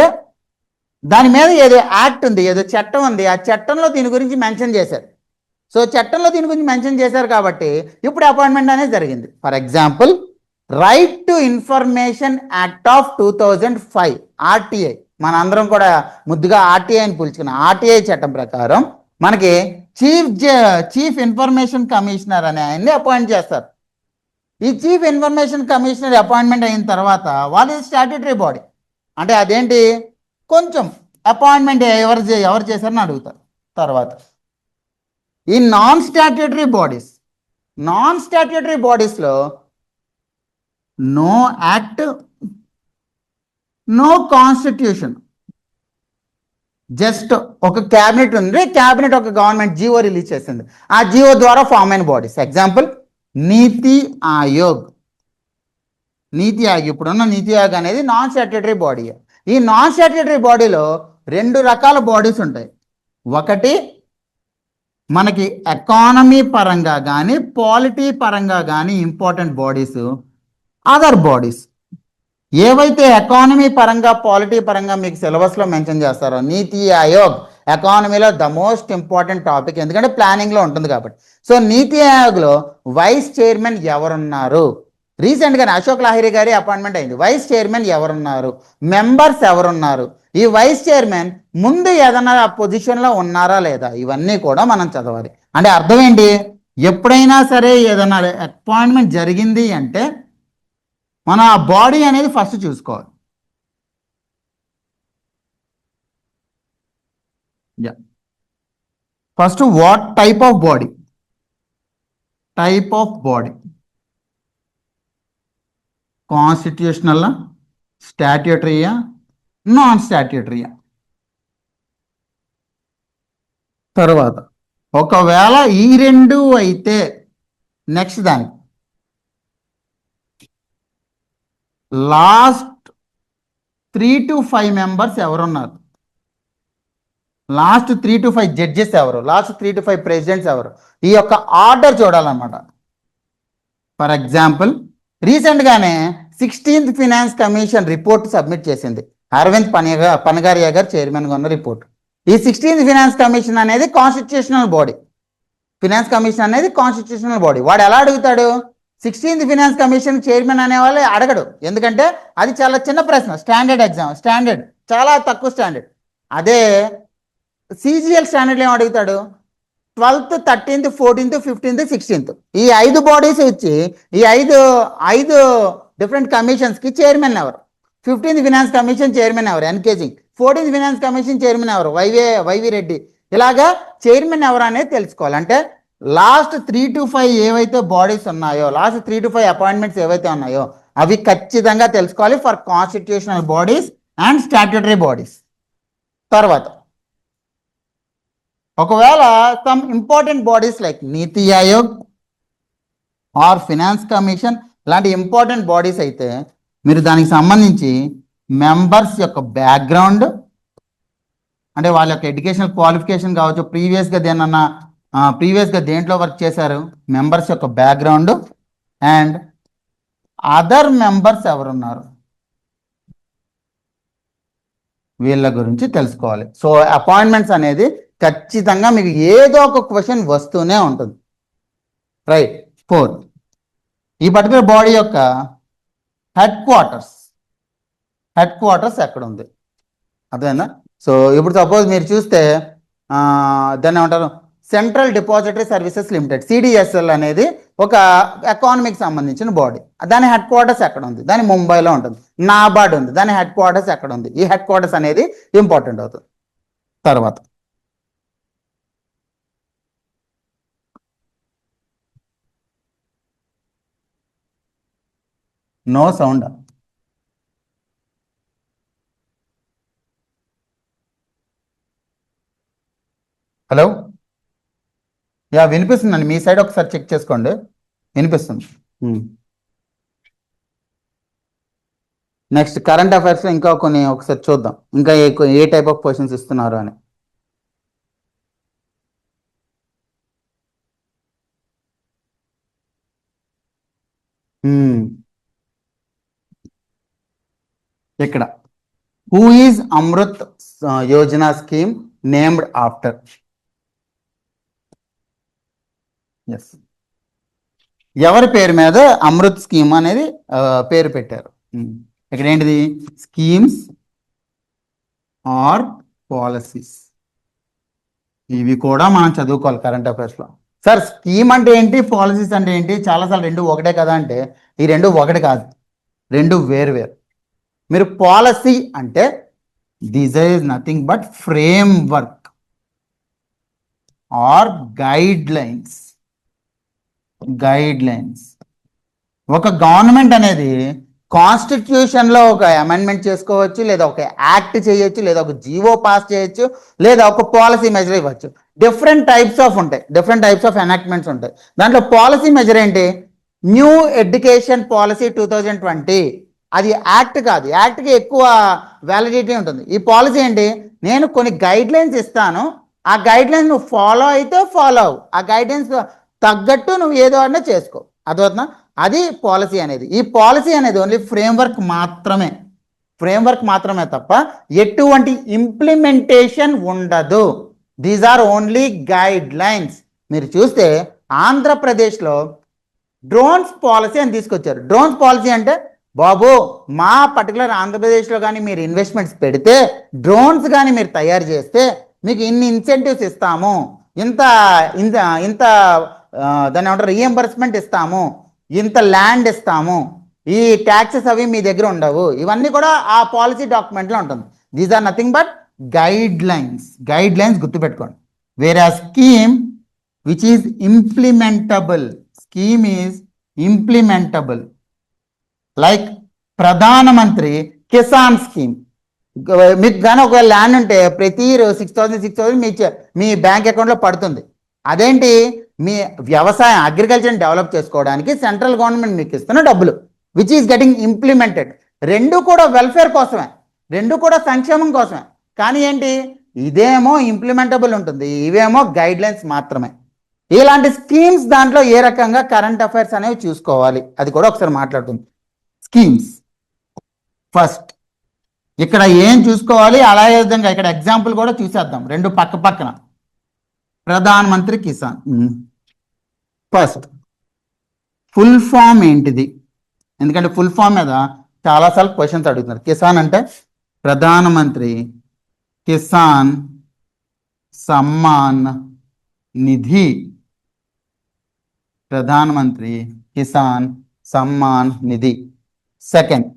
దాని మీద ఏదో యాక్ట్ ఉంది, ఏదో చట్టం ఉంది, ఆ చట్టంలో దీని గురించి మెన్షన్ చేశారు. సో చట్టంలో దీని గురించి మెన్షన్ చేశారు కాబట్టి ఇప్పుడు అపాయింట్మెంట్ అనేది జరిగింది. For example, right to information act of 2005 RTI, మన అందరం కూడా ముద్దుగా ఆర్టీఐ అని పిలుచుకున్న ఆర్టీఐ చట్టం ప్రకారం మనకి చీఫ్ ఇన్ఫర్మేషన్ కమిషనర్ అనే ఆయన్ని అపాయింట్ చేస్తారు. ఈ చీఫ్ ఇన్ఫర్మేషన్ కమిషనర్ అపాయింట్మెంట్ అయిన తర్వాత వాళ్ళు స్టాట్యూటరీ బాడీ. అంటే అదేంటి, కొంచెం అపాయింట్మెంట్ ఎవరు చేశారని అడుగుతారు. తర్వాత ఈ నాన్ స్టాట్యూటరీ బాడీస్లో no act, no constitution, just ఒక క్యాబినెట్ ఉంది, క్యాబినెట్ ఒక గవర్నమెంట్ జీవో రిలీజ్ చేసింది, ఆ జీవో ద్వారా ఫామ్ అయిన బాడీస్. ఎగ్జాంపుల్, నీతి ఆయోగ్. ఇప్పుడున్న నీతి ఆయోగ్ అనేది నాన్ స్టాట్యూటరీ బాడీ. ఈ నాన్ స్టాట్యూటరీ బాడీలో 2 రకాల బాడీస్ ఉంటాయి. ఒకటి మనకి ఎకానమీ పరంగా కానీ పాలిటీ పరంగా కానీ ఇంపార్టెంట్ బాడీస్. అదర్ బాడీస్ ఏవైతే ఎకానమీ పరంగా పాలిటీ పరంగా మీకు సిలబస్లో మెన్షన్ చేస్తారో, నీతి ఆయోగ్ ఎకానమీలో ద మోస్ట్ ఇంపార్టెంట్ టాపిక్, ఎందుకంటే ప్లానింగ్లో ఉంటుంది కాబట్టి. సో నీతి ఆయోగ్లో వైస్ చైర్మన్ ఎవరున్నారు, రీసెంట్గానే అశోక్ లాహిరి గారి అపాయింట్మెంట్ అయింది. వైస్ చైర్మన్ ఎవరున్నారు, మెంబర్స్ ఎవరున్నారు, ఈ వైస్ చైర్మన్ ముందు ఏదైనా పొజిషన్లో ఉన్నారా లేదా, ఇవన్నీ కూడా మనం చదవాలి. అంటే అర్థం ఏంటి, ఎప్పుడైనా సరే ఏదైనా అపాయింట్మెంట్ జరిగింది అంటే మన ఆ బాడీ అనేది ఫస్ట్ చూసుకోవాలి. First, what type of body, type of body constitutional, స్టాట్యూటరీయా, నాన్ స్టాట్యూటరీయా. తర్వాత ఒకవేళ ఈ రెండు అయితే నెక్స్ట్ దానికి లాస్ట్ 3 to 5 మెంబర్స్ ఎవరున్నారు, లాస్ట్ 3 to 5 జడ్జెస్ ఎవరు, లాస్ట్ 3 to 5 ప్రెసిడెంట్స్ ఎవరు, ఈ యొక్క ఆర్డర్ చూడాలన్నమాట. ఫర్ ఎగ్జాంపుల్ రీసెంట్గానే 16th finance commission report submit చేసింది. అరవింద్ పనగారియా గారు చైర్మన్గా ఉన్న రిపోర్ట్. ఈ 16th ఫినాన్స్ కమిషన్ అనేది కాన్స్టిట్యూషనల్ బాడీ. ఫినాన్స్ కమిషన్ అనేది కాన్స్టిట్యూషనల్ బాడీ. వాడు ఎలా అడుగుతాడు? 16th ఫినాన్స్ కమిషన్ చైర్మన్ అనే వాళ్ళు అడగడు, ఎందుకంటే అది చాలా చిన్న ప్రశ్న, స్టాండర్డ్ ఎగ్జామ్, స్టాండర్డ్ చాలా తక్కువ స్టాండర్డ్. అదే సిజిఎల్ స్టాండర్డ్ ఏం అడుగుతాడు? 12th, 13th, 14th, 15th, 16th ఈ 5 బాడీస్ ఇచ్చి ఈ ఐదు డిఫరెంట్ కమిషన్స్కి చైర్మన్ ఎవరు, 15th ఫినాన్స్ కమిషన్ చైర్మన్ ఎవరు NK Singh, 14th finance commission chairman ఎవరు వైవి రెడ్డి. ఇలాగా చైర్మన్ ఎవరు అనేది తెలుసుకోవాలి. అంటే లాస్ట్ 3 to 5 ఏవైతే బాడీస్ ఉన్నాయో, లాస్ట్ 3 to 5 అపాయింట్మెంట్స్ ఏవైతే ఉన్నాయో అవి ఖచ్చితంగా తెలుసుకోవాలి for constitutional bodies and statutory bodies. తర్వాత ఒకవేళ some important bodies like NITI Aayog are finance commission లాంటి ఇంపార్టెంట్ బాడీస్ అయితే మీరు దానికి సంబంధించి మెంబర్స్ యొక్క బ్యాక్గ్రౌండ్, అంటే వాళ్ళ యొక్క ఎడ్యుకేషనల్ క్వాలిఫికేషన్ కావచ్చు, ప్రీవియస్గా దేంట్లో వర్క్ చేశారు, మెంబర్స్ యొక్క బ్యాక్గ్రౌండ్ అండ్ అదర్ మెంబర్స్ ఎవరున్నారు వీళ్ళ గురించి తెలుసుకోవాలి. సో అపాయింట్మెంట్స్ అనేది ఖచ్చితంగా మీకు ఏదో ఒక క్వశ్చన్ వస్తూనే ఉంటుంది. రైట్. 4 ఈ పర్టికులర్ బాడీ యొక్క హెడ్ క్వార్టర్స్ ఎక్కడ ఉంది అదేనా? సో ఇప్పుడు సపోజ్ మీరు చూస్తే దాన్ని ఏమంటారు, central depository services limited CDSL అనేది ఒక ఎకానమీకి సంబంధించిన బాడీ. దాని హెడ్ క్వార్టర్స్ ఎక్కడ ఉంది? దాని ముంబైలో ఉంటుంది. నాబార్డ్ ఉంది, దాని హెడ్ క్వార్టర్స్ ఎక్కడ ఉంది? ఈ హెడ్ క్వార్టర్స్ అనేది ఇంపార్టెంట్ అవుతుంది. తర్వాత నో సౌండ్. హలో, యా వినిపిస్తుందండి. మీ సైడ్ ఒకసారి చెక్ చేసుకోండి, వినిపిస్తుంది. నెక్స్ట్ కరెంట్ అఫైర్స్లో ఇంకా కొన్ని ఒకసారి చూద్దాం, ఇంకా ఏ టైప్ ఆఫ్ క్వశ్చన్స్ ఇస్తున్నారు అని. ఇక్కడ who is Amrit Yojana scheme named after? Yes, ఎవరి పేరు మీద అమృత్ స్కీమ్ అనేది పేరు పెట్టారు? ఇక్కడ ఏంటిది? Schemes or policies. ఇవి కూడా మనం చదువుకోవాలి కరెంట్ అఫైర్స్లో. సార్ స్కీమ్ అంటే ఏంటి, పాలసీస్ అంటే ఏంటి? చాలాసార్లు రెండు ఒకటే కదా అంటే ఈ రెండు ఒకటి కాదు, రెండు వేరు వేరు. మీరు పాలసీ అంటే this is nothing but frame work or guide lines. ఒక గవర్నమెంట్ అనేది కాన్స్టిట్యూషన్లో ఒక అమెండ్మెంట్ చేసుకోవచ్చు, లేదా ఒక యాక్ట్ చేయొచ్చు, లేదా ఒక జీవో పాస్ చేయొచ్చు, లేదా ఒక పాలసీ మెజర్ ఇవ్వచ్చు. డిఫరెంట్ టైప్స్ ఆఫ్ ఎనాక్ట్మెంట్స్ ఉంటాయి. దాంట్లో పాలసీ మెజర్ ఏంటి? న్యూ ఎడ్యుకేషన్ పాలసీ 2020 అది యాక్ట్ కాదు, యాక్ట్కి ఎక్కువ వ్యాలిడిటీ ఉంటుంది. ఈ పాలసీ ఏంటి? నేను కొన్ని గైడ్ లైన్స్ ఇస్తాను, ఆ గైడ్ లైన్స్ నువ్వు ఫాలో అయితే ఫాలో అవు, ఆ గైడ్లైన్స్ తగ్గట్టు నువ్వు ఏదో అన్నా చేసుకో. అదవుతున్నా? అది పాలసీ అనేది. ఈ పాలసీ అనేది ఓన్లీ ఫ్రేమ్వర్క్ మాత్రమే తప్ప ఎటువంటి ఇంప్లిమెంటేషన్ ఉండదు. These are only guidelines. మీరు చూస్తే ఆంధ్రప్రదేశ్లో డ్రోన్స్ పాలసీ అని తీసుకొచ్చారు. డ్రోన్స్ పాలసీ అంటే బాబు మా పర్టికులర్ ఆంధ్రప్రదేశ్లో కానీ మీరు ఇన్వెస్ట్మెంట్స్ పెడితే, డ్రోన్స్ కానీ మీరు తయారు చేస్తే మీకు ఇన్ని ఇన్సెంటివ్స్ ఇస్తాము, ఇంత దాన్ని ఏమంటారు రీఎంబర్స్మెంట్ ఇస్తాము, ఇంత ల్యాండ్ ఇస్తాము, ఈ ట్యాక్సెస్ అవి మీ దగ్గర ఉండవు. ఇవన్నీ కూడా ఆ పాలసీ డాక్యుమెంట్లో ఉంటుంది. These are nothing but guidelines గుర్తుపెట్టుకోండి. వేరే scheme which is implementable scheme is implementable like Pradhan Mantri Kisan scheme. మీకు కానీ ఒక ల్యాండ్ ఉంటే ప్రతి 6,000 మీ బ్యాంక్ అకౌంట్లో పడుతుంది. అదేంటి, మీ వ్యవసాయం అగ్రికల్చర్ని డెవలప్ చేసుకోవడానికి సెంట్రల్ గవర్నమెంట్ మీకు ఇస్తున్న డబ్బులు, విచ్ ఈస్ గెటింగ్ ఇంప్లిమెంటెడ్. రెండు కూడా వెల్ఫేర్ కోసమే, రెండు కూడా సంక్షేమం కోసమే. కానీ ఏంటి, ఇదేమో ఇంప్లిమెంటబుల్ ఉంటుంది, ఇవేమో గైడ్ లైన్స్ మాత్రమే. ఇలాంటి స్కీమ్స్ దాంట్లో ఏ రకంగా కరెంట్ అఫైర్స్ అనేవి చూసుకోవాలి అది కూడా ఒకసారి మాట్లాడుతుంది. స్కీమ్స్ ఫస్ట్ ఇక్కడ ఏం చూసుకోవాలి, అలాగే విధంగా ఇక్కడ ఎగ్జాంపుల్ కూడా చూసేద్దాం, రెండు పక్క పక్కన. Pradhan Mantri Kisan first full form ఏంటిది, ఎందుకంటే ఫుల్ ఫామ్ మీద చాలాసార్లు క్వశ్చన్స్ అడుగుతున్నారు. కిసాన్ అంటే ప్రధానమంత్రి కిసాన్ సమ్మాన్ నిధి, ప్రధానమంత్రి Kisan Samman Nidhi. Second,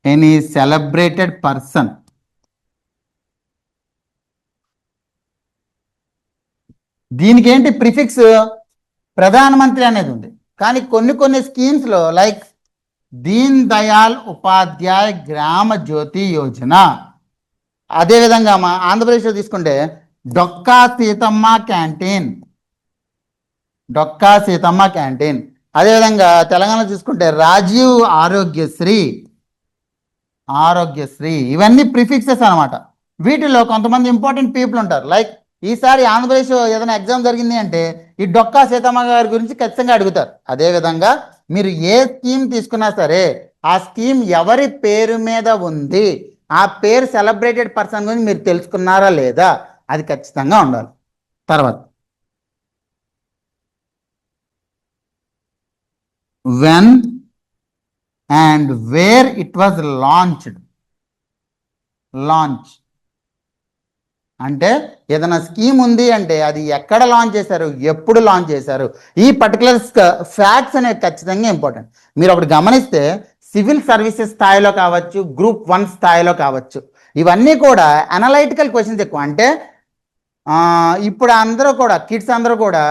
any celebrated person, దీనికి ఏంటి ప్రిఫిక్స్ ప్రధానమంత్రి అనేది ఉంది. కానీ కొన్ని స్కీమ్స్లో లైక్ దీన్ దయాల్ ఉపాధ్యాయ గ్రామ జ్యోతి యోజన, అదేవిధంగా మా ఆంధ్రప్రదేశ్లో తీసుకుంటే డొక్కా సీతమ్మ క్యాంటీన్, డొక్కా సీతమ్మ క్యాంటీన్. అదేవిధంగా తెలంగాణ చూసుకుంటే రాజీవ్ ఆరోగ్యశ్రీ, ఆరోగ్యశ్రీ. ఇవన్నీ ప్రిఫిక్సెస్ అనమాట. వీటిలో కొంతమంది ఇంపార్టెంట్ పీపుల్ ఉంటారు. లైక్ ఈసారి ఆంధ్రప్రదేశ్ ఏదైనా ఎగ్జామ్ జరిగింది అంటే ఈ డొక్కా సీతమ్మ గారి గురించి ఖచ్చితంగా అడుగుతారు. అదేవిధంగా మీరు ఏ స్కీమ్ తీసుకున్నా సరే ఆ స్కీమ్ ఎవరి పేరు మీద ఉంది, ఆ పేరు సెలబ్రేటెడ్ పర్సన్ గురించి మీరు తెలుసుకున్నారా లేదా, అది ఖచ్చితంగా ఉండాలి. తర్వాత when and where it was launched, launch అంటే ఏదైనా స్కీమ్ ఉంది అంటే అది ఎక్కడ లాంచ్ చేశారు, ఎప్పుడు లాంచ్ చేశారు, ఈ పర్టికులర్ ఫ్యాక్ట్స్ అనేవి ఖచ్చితంగా ఇంపార్టెంట్. మీరు ఒకటి గమనిస్తే సివిల్ సర్వీసెస్ స్థాయిలో కావచ్చు, గ్రూప్ 1 స్థాయిలో కావచ్చు, ఇవన్నీ కూడా అనలైటికల్ క్వశ్చన్స్ ఎక్కువ. అంటే ఇప్పుడు అందరూ కూడా కిడ్స్ అందరూ కూడా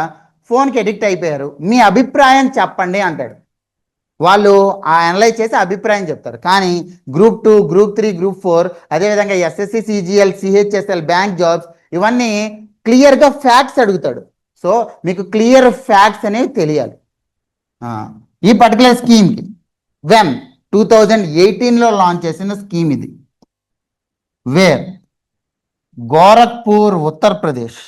ఫోన్కి ఎడిక్ట్ అయిపోయారు, మీ అభిప్రాయం చెప్పండి అంటాడు. వాళ్ళు ఆ అనలైజ్ చేసి అభిప్రాయం చెప్తారు. కానీ గ్రూప్ 2, గ్రూప్ 3, గ్రూప్ 4, అదేవిధంగా SSC, CGL, CHSL, bank jobs, ఇవన్నీ క్లియర్గా ఫ్యాక్ట్స్ అడుగుతాడు. సో మీకు క్లియర్ ఫ్యాక్ట్స్ అనేవి తెలియాలి. ఈ పర్టికులర్ స్కీమ్కి వెన్ 2018లో లాంచ్ చేసిన స్కీమ్ ఇది. వేర్ గోరఖ్పూర్, ఉత్తరప్రదేశ్,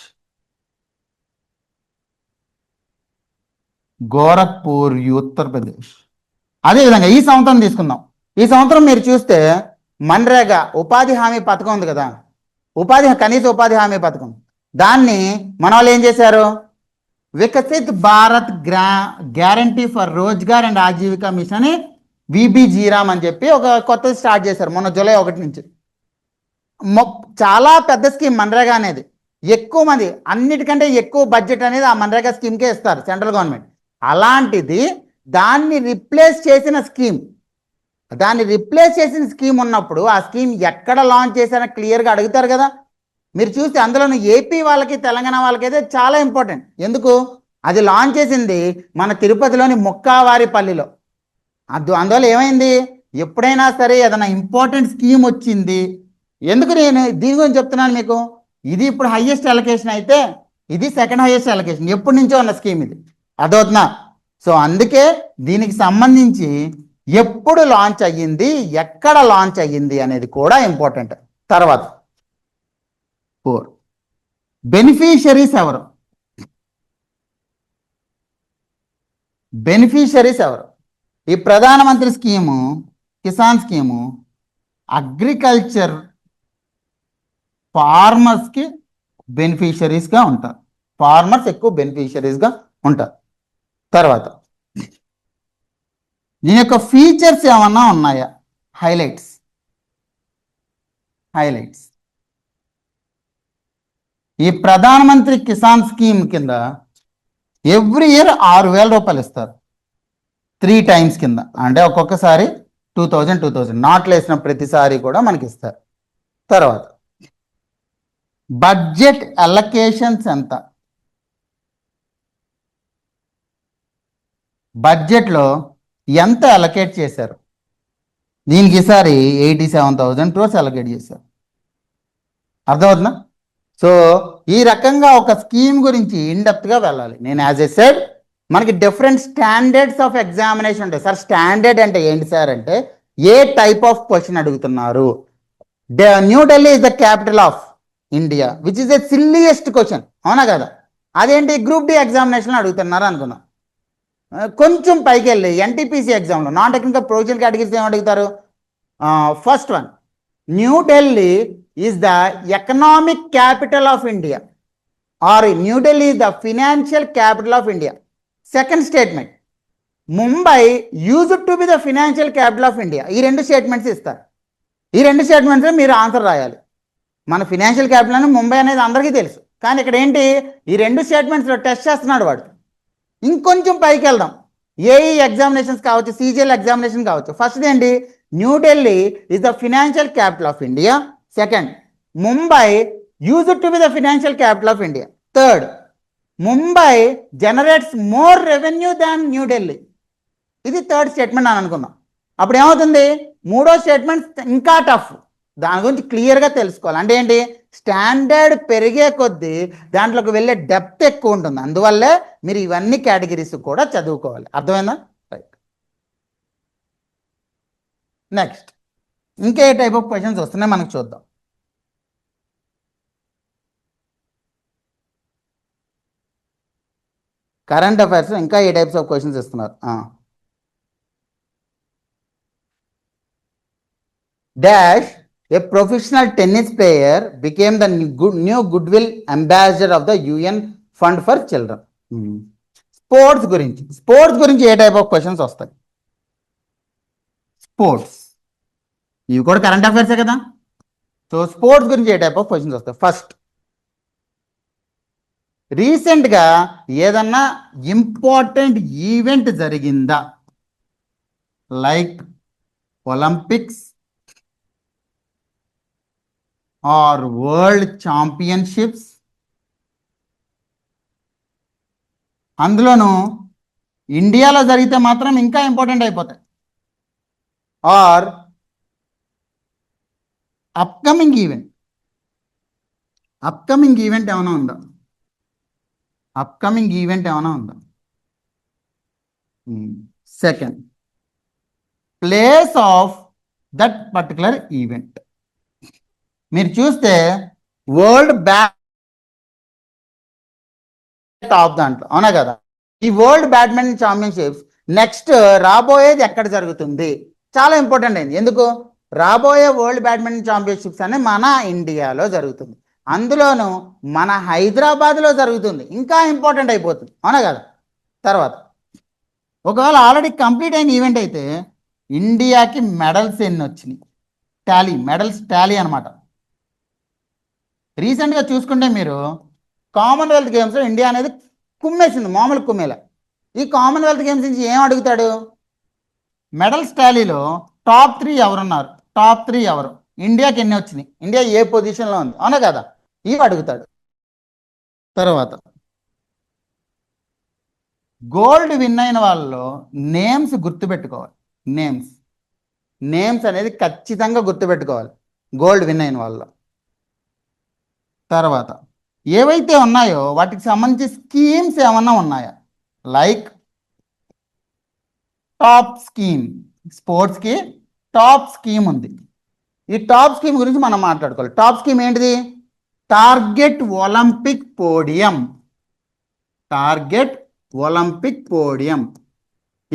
గోరఖ్పూర్, ఉత్తరప్రదేశ్. అదేవిధంగా ఈ సంవత్సరం తీసుకుందాం. ఈ సంవత్సరం మీరు చూస్తే మన్రేగా ఉపాధి హామీ పథకం ఉంది కదా, కనీస ఉపాధి హామీ పథకం, దాన్ని మన వాళ్ళు ఏం చేశారు, Viksit Bharat guarantee for Rozgar and Ajeevika mission VB G RAM అని చెప్పి ఒక కొత్తది స్టార్ట్ చేశారు మొన్న జూలై 1 నుంచి. చాలా పెద్ద స్కీమ్ మన్రేగా అనేది. ఎక్కువ మంది, అన్నిటికంటే ఎక్కువ బడ్జెట్ అనేది ఆ మన్రేగా స్కీమ్కే ఇస్తారు సెంట్రల్ గవర్నమెంట్. అలాంటిది దాన్ని రిప్లేస్ చేసిన స్కీమ్, ఉన్నప్పుడు ఆ స్కీమ్ ఎక్కడ లాంచ్ చేశారో క్లియర్గా అడుగుతారు కదా. మీరు చూస్తే అందులోని ఏపీ వాళ్ళకి, తెలంగాణ వాళ్ళకైతే చాలా ఇంపార్టెంట్. ఎందుకు, అది లాంచ్ చేసింది మన తిరుపతిలోని ముక్కావారిపల్లిలో. అందువల్ల ఏమైంది, ఎప్పుడైనా సరే ఏదైనా ఇంపార్టెంట్ స్కీమ్ వచ్చింది, ఎందుకు నేను దీని గురించి చెప్తున్నాను మీకు, ఇది ఇప్పుడు హైయెస్ట్ అలొకేషన్ అయితే ఇది సెకండ్ హైయెస్ట్ అలొకేషన్, ఎప్పటి నుంచో ఉన్న స్కీమ్ ఇది, అదవుతున్నా. సో అందుకే దీనికి సంబంధించి ఎప్పుడు లాంచ్ అయ్యింది, ఎక్కడ లాంచ్ అయ్యింది అనేది కూడా ఇంపార్టెంట్. తర్వాత 4 బెనిఫిషరీస్ ఎవరు, ఈ ప్రధానమంత్రి స్కీము, కిసాన్ స్కీము అగ్రికల్చర్ ఫార్మర్స్కి బెనిఫిషరీస్గా ఉంటారు. ఫార్మర్స్ ఎక్కువ బెనిఫిషరీస్గా ఉంటారు. తర్వాత దీని యొక్క ఫీచర్స్ ఏమన్నా ఉన్నాయా, హైలైట్స్. ఈ ప్రధానమంత్రి కిసాన్ స్కీమ్ కింద ఎవ్రీ ఇయర్ 6,000 రూపాయలు ఇస్తారు 3 టైమ్స్ కింద. అంటే ఒక్కొక్కసారి 2,000 నాట్లు వేసిన ప్రతిసారి కూడా మనకి ఇస్తారు. తర్వాత బడ్జెట్ అలొకేషన్స్ ఎంత, బడ్జెట్లో ఎంత అలొకేట్ చేశారు? దీనికి ఈసారి 87,000 crores అలొకేట్ చేశారు. అర్థమవుతుందా? సో ఈ రకంగా ఒక స్కీమ్ గురించి ఇన్డెప్త్గా వెళ్ళాలి. నేను యాజ్ ఎ సెడ్ మనకి డిఫరెంట్ స్టాండర్డ్స్ ఆఫ్ ఎగ్జామినేషన్ ఉంటాయి. సార్ స్టాండర్డ్ అంటే ఏంటి సార్ అంటే ఏ టైప్ ఆఫ్ క్వశ్చన్ అడుగుతున్నారు. New Delhi is the capital of India which is the silliest question, అవునా కదా? అదేంటి గ్రూప్ డి ఎగ్జామినేషన్లో అడుగుతున్నారు అనుకున్నాం. కొంచెం పైకి వెళ్ళి ఎన్టీపీసీ ఎగ్జామ్లో నాన్ టెక్నికల్ ప్రొవిజనల్ కేటగిరీస్ ఏం అడుగుతారు? First one, New Delhi is the economic capital of India or New Delhi is the financial capital of India. Second statement, Mumbai used to be the financial capital of India. ఈ రెండు స్టేట్మెంట్స్ ఇస్తారు. ఈ రెండు స్టేట్మెంట్స్ మీరు ఆన్సర్ రాయాలి. మన ఫినాన్షియల్ క్యాపిటల్ అని ముంబై అనేది అందరికీ తెలుసు, కానీ ఇక్కడ ఏంటి ఈ రెండు స్టేట్మెంట్స్లో టెస్ట్ చేస్తున్నాడు వాడు. ఇంకొంచెం పైకి వెళ్దాం, ఏఈ ఎగ్జామినేషన్స్ కావచ్చు, సీజీఎల్ ఎగ్జామినేషన్ కావచ్చు. ఫస్ట్ ఏంటి, New Delhi is the financial capital of India. Second, Mumbai used to be the financial capital of India. Third, Mumbai generates more revenue than New Delhi. ఇది థర్డ్ స్టేట్మెంట్ అని అనుకుందాం. అప్పుడు ఏమవుతుంది, మూడో స్టేట్మెంట్ ఇంకా టఫ్. దాని గురించి క్లియర్గా తెలుసుకోవాలి. అంటే ఏంటి, స్టాండర్డ్ పెరిగే కొద్దీ దాంట్లోకి వెళ్ళే డెప్త్ ఎక్కువ ఉంటుంది. అందువల్లే మీరు ఇవన్నీ కేటగిరీస్ కూడా చదువుకోవాలి. అర్థమైందా? రైట్. నెక్స్ట్ ఇంకే టైప్ ఆఫ్ క్వశ్చన్స్ వస్తున్నాయి మనకు చూద్దాం. కరెంట్ అఫైర్స్ ఇంకా ఏ టైప్స్ ఆఫ్ క్వశ్చన్స్ ఇస్తున్నారు? Dash a professional tennis player became the new goodwill ambassador of the UN Fund for Children. Sports గురించి ఏ టైప్ ఆఫ్ క్వశ్చన్స్ వస్తాయి? స్పోర్ట్స్ ఇవి కూడా కరెంట్ అఫైర్సే కదా. సో స్పోర్ట్స్ గురించి ఏ టైప్ ఆఫ్ క్వశ్చన్స్ వస్తాయి? ఫస్ట్, రీసెంట్గా ఏదన్నా ఇంపార్టెంట్ ఈవెంట్ జరిగిందా? Like Olympics or world championships. అందులోనూ ఇండియాలో జరిగితే మాత్రం ఇంకా ఇంపార్టెంట్ అయిపోతాయి. ఆర్ అప్కమింగ్ ఈవెంట్ ఏమైనా ఉందా? అప్కమింగ్ ఈవెంట్ ఏమైనా ఉందా? Second, place of that particular event. మీరు చూస్తే వరల్డ్ టాప్ దాంట్లో, అవునా కదా? ఈ వరల్డ్ బ్యాడ్మింటన్ ఛాంపియన్షిప్స్ నెక్స్ట్ రాబోయేది ఎక్కడ జరుగుతుంది? చాలా ఇంపార్టెంట్ అయింది. ఎందుకు? రాబోయే వరల్డ్ బ్యాడ్మింటన్ ఛాంపియన్షిప్స్ అనే మన ఇండియాలో జరుగుతుంది. అందులోనూ మన హైదరాబాద్లో జరుగుతుంది. ఇంకా ఇంపార్టెంట్ అయిపోతుంది, అవునా కదా? తర్వాత ఒకవేళ ఆల్రెడీ కంప్లీట్ అయిన ఈవెంట్ అయితే ఇండియాకి మెడల్స్ ఎన్ని వచ్చినాయి? మెడల్స్ టాలీ అనమాట. రీసెంట్గా చూసుకుంటే మీరు కామన్వెల్త్ గేమ్స్లో ఇండియా అనేది కుమ్మేసింది, మామూలు కుమ్మేలా. ఈ కామన్వెల్త్ గేమ్స్ నుంచి ఏం అడుగుతాడు? మెడల్స్ టాలీలో టాప్ 3 ఎవరున్నారు? టాప్ 3 ఎవరు? ఇండియాకి ఎన్ని వచ్చినాయి? ఇండియా ఏ పొజిషన్లో ఉంది? అవునా కదా? ఇవి అడుగుతాడు. తర్వాత గోల్డ్ విన్ అయిన వాళ్ళలో నేమ్స్ గుర్తుపెట్టుకోవాలి. నేమ్స్ అనేది ఖచ్చితంగా గుర్తుపెట్టుకోవాలి గోల్డ్ విన్ అయిన వాళ్ళలో. తర్వాత ఏవైతే ఉన్నాయో వాటికి సంబంధించి స్కీమ్స్ ఏమన్నా ఉన్నాయా? లైక్ టాప్ స్కీమ్, స్పోర్ట్స్కి టాప్ స్కీమ్ ఉంది. ఈ టాప్ స్కీమ్ గురించి మనం మాట్లాడుకోవాలి. టాప్ స్కీమ్ ఏంటిది? Target Olympic podium.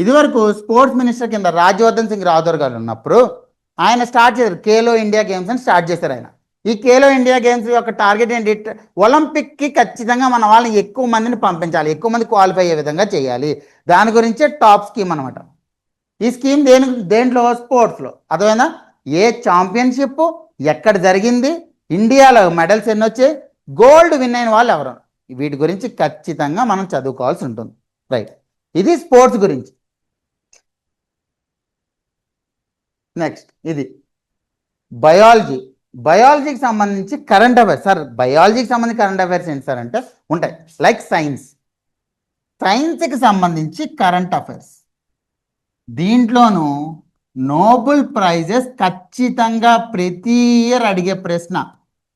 ఇదివరకు స్పోర్ట్స్ మినిస్టర్ కింద రాజ్యవర్ధన్ సింగ్ రాథోర్ గారు ఉన్నప్పుడు ఆయన స్టార్ట్ చేశారు ఖేలో ఇండియా గేమ్స్ అని స్టార్ట్ చేశారు ఆయన. ఈ ఖేలో ఇండియా గేమ్స్ యొక్క టార్గెట్ ఏంటి? ఒలింపిక్కి ఖచ్చితంగా మన వాళ్ళని ఎక్కువ మందిని పంపించాలి, ఎక్కువ మంది క్వాలిఫై అయ్యే విధంగా చేయాలి. దాని గురించే టాప్ స్కీమ్ అనమాట. ఈ స్కీమ్ దేంట్లో? స్పోర్ట్స్లో. అర్థమైందా? ఏ ఛాంపియన్షిప్ ఎక్కడ జరిగింది, ఇండియాలో మెడల్స్ ఎన్ని వచ్చాయి, గోల్డ్ విన్ అయిన వాళ్ళు ఎవరు, వీటి గురించి ఖచ్చితంగా మనం చదువుకోవాల్సి ఉంటుంది. రైట్, ఇది స్పోర్ట్స్ గురించి. నెక్స్ట్ ఇది బయాలజీకి సంబంధించి కరెంట్ అఫైర్స్. సార్ బయాలజీకి సంబంధించి కరెంట్ అఫైర్స్ ఏంటి సార్ అంటే ఉంటాయి. లైక్ సైన్స్ సైన్స్కి సంబంధించి కరెంట్ అఫైర్స్. దీంట్లోనూ నోబెల్ ప్రైజెస్ ఖచ్చితంగా ప్రతి ఇయర్ అడిగే ప్రశ్న,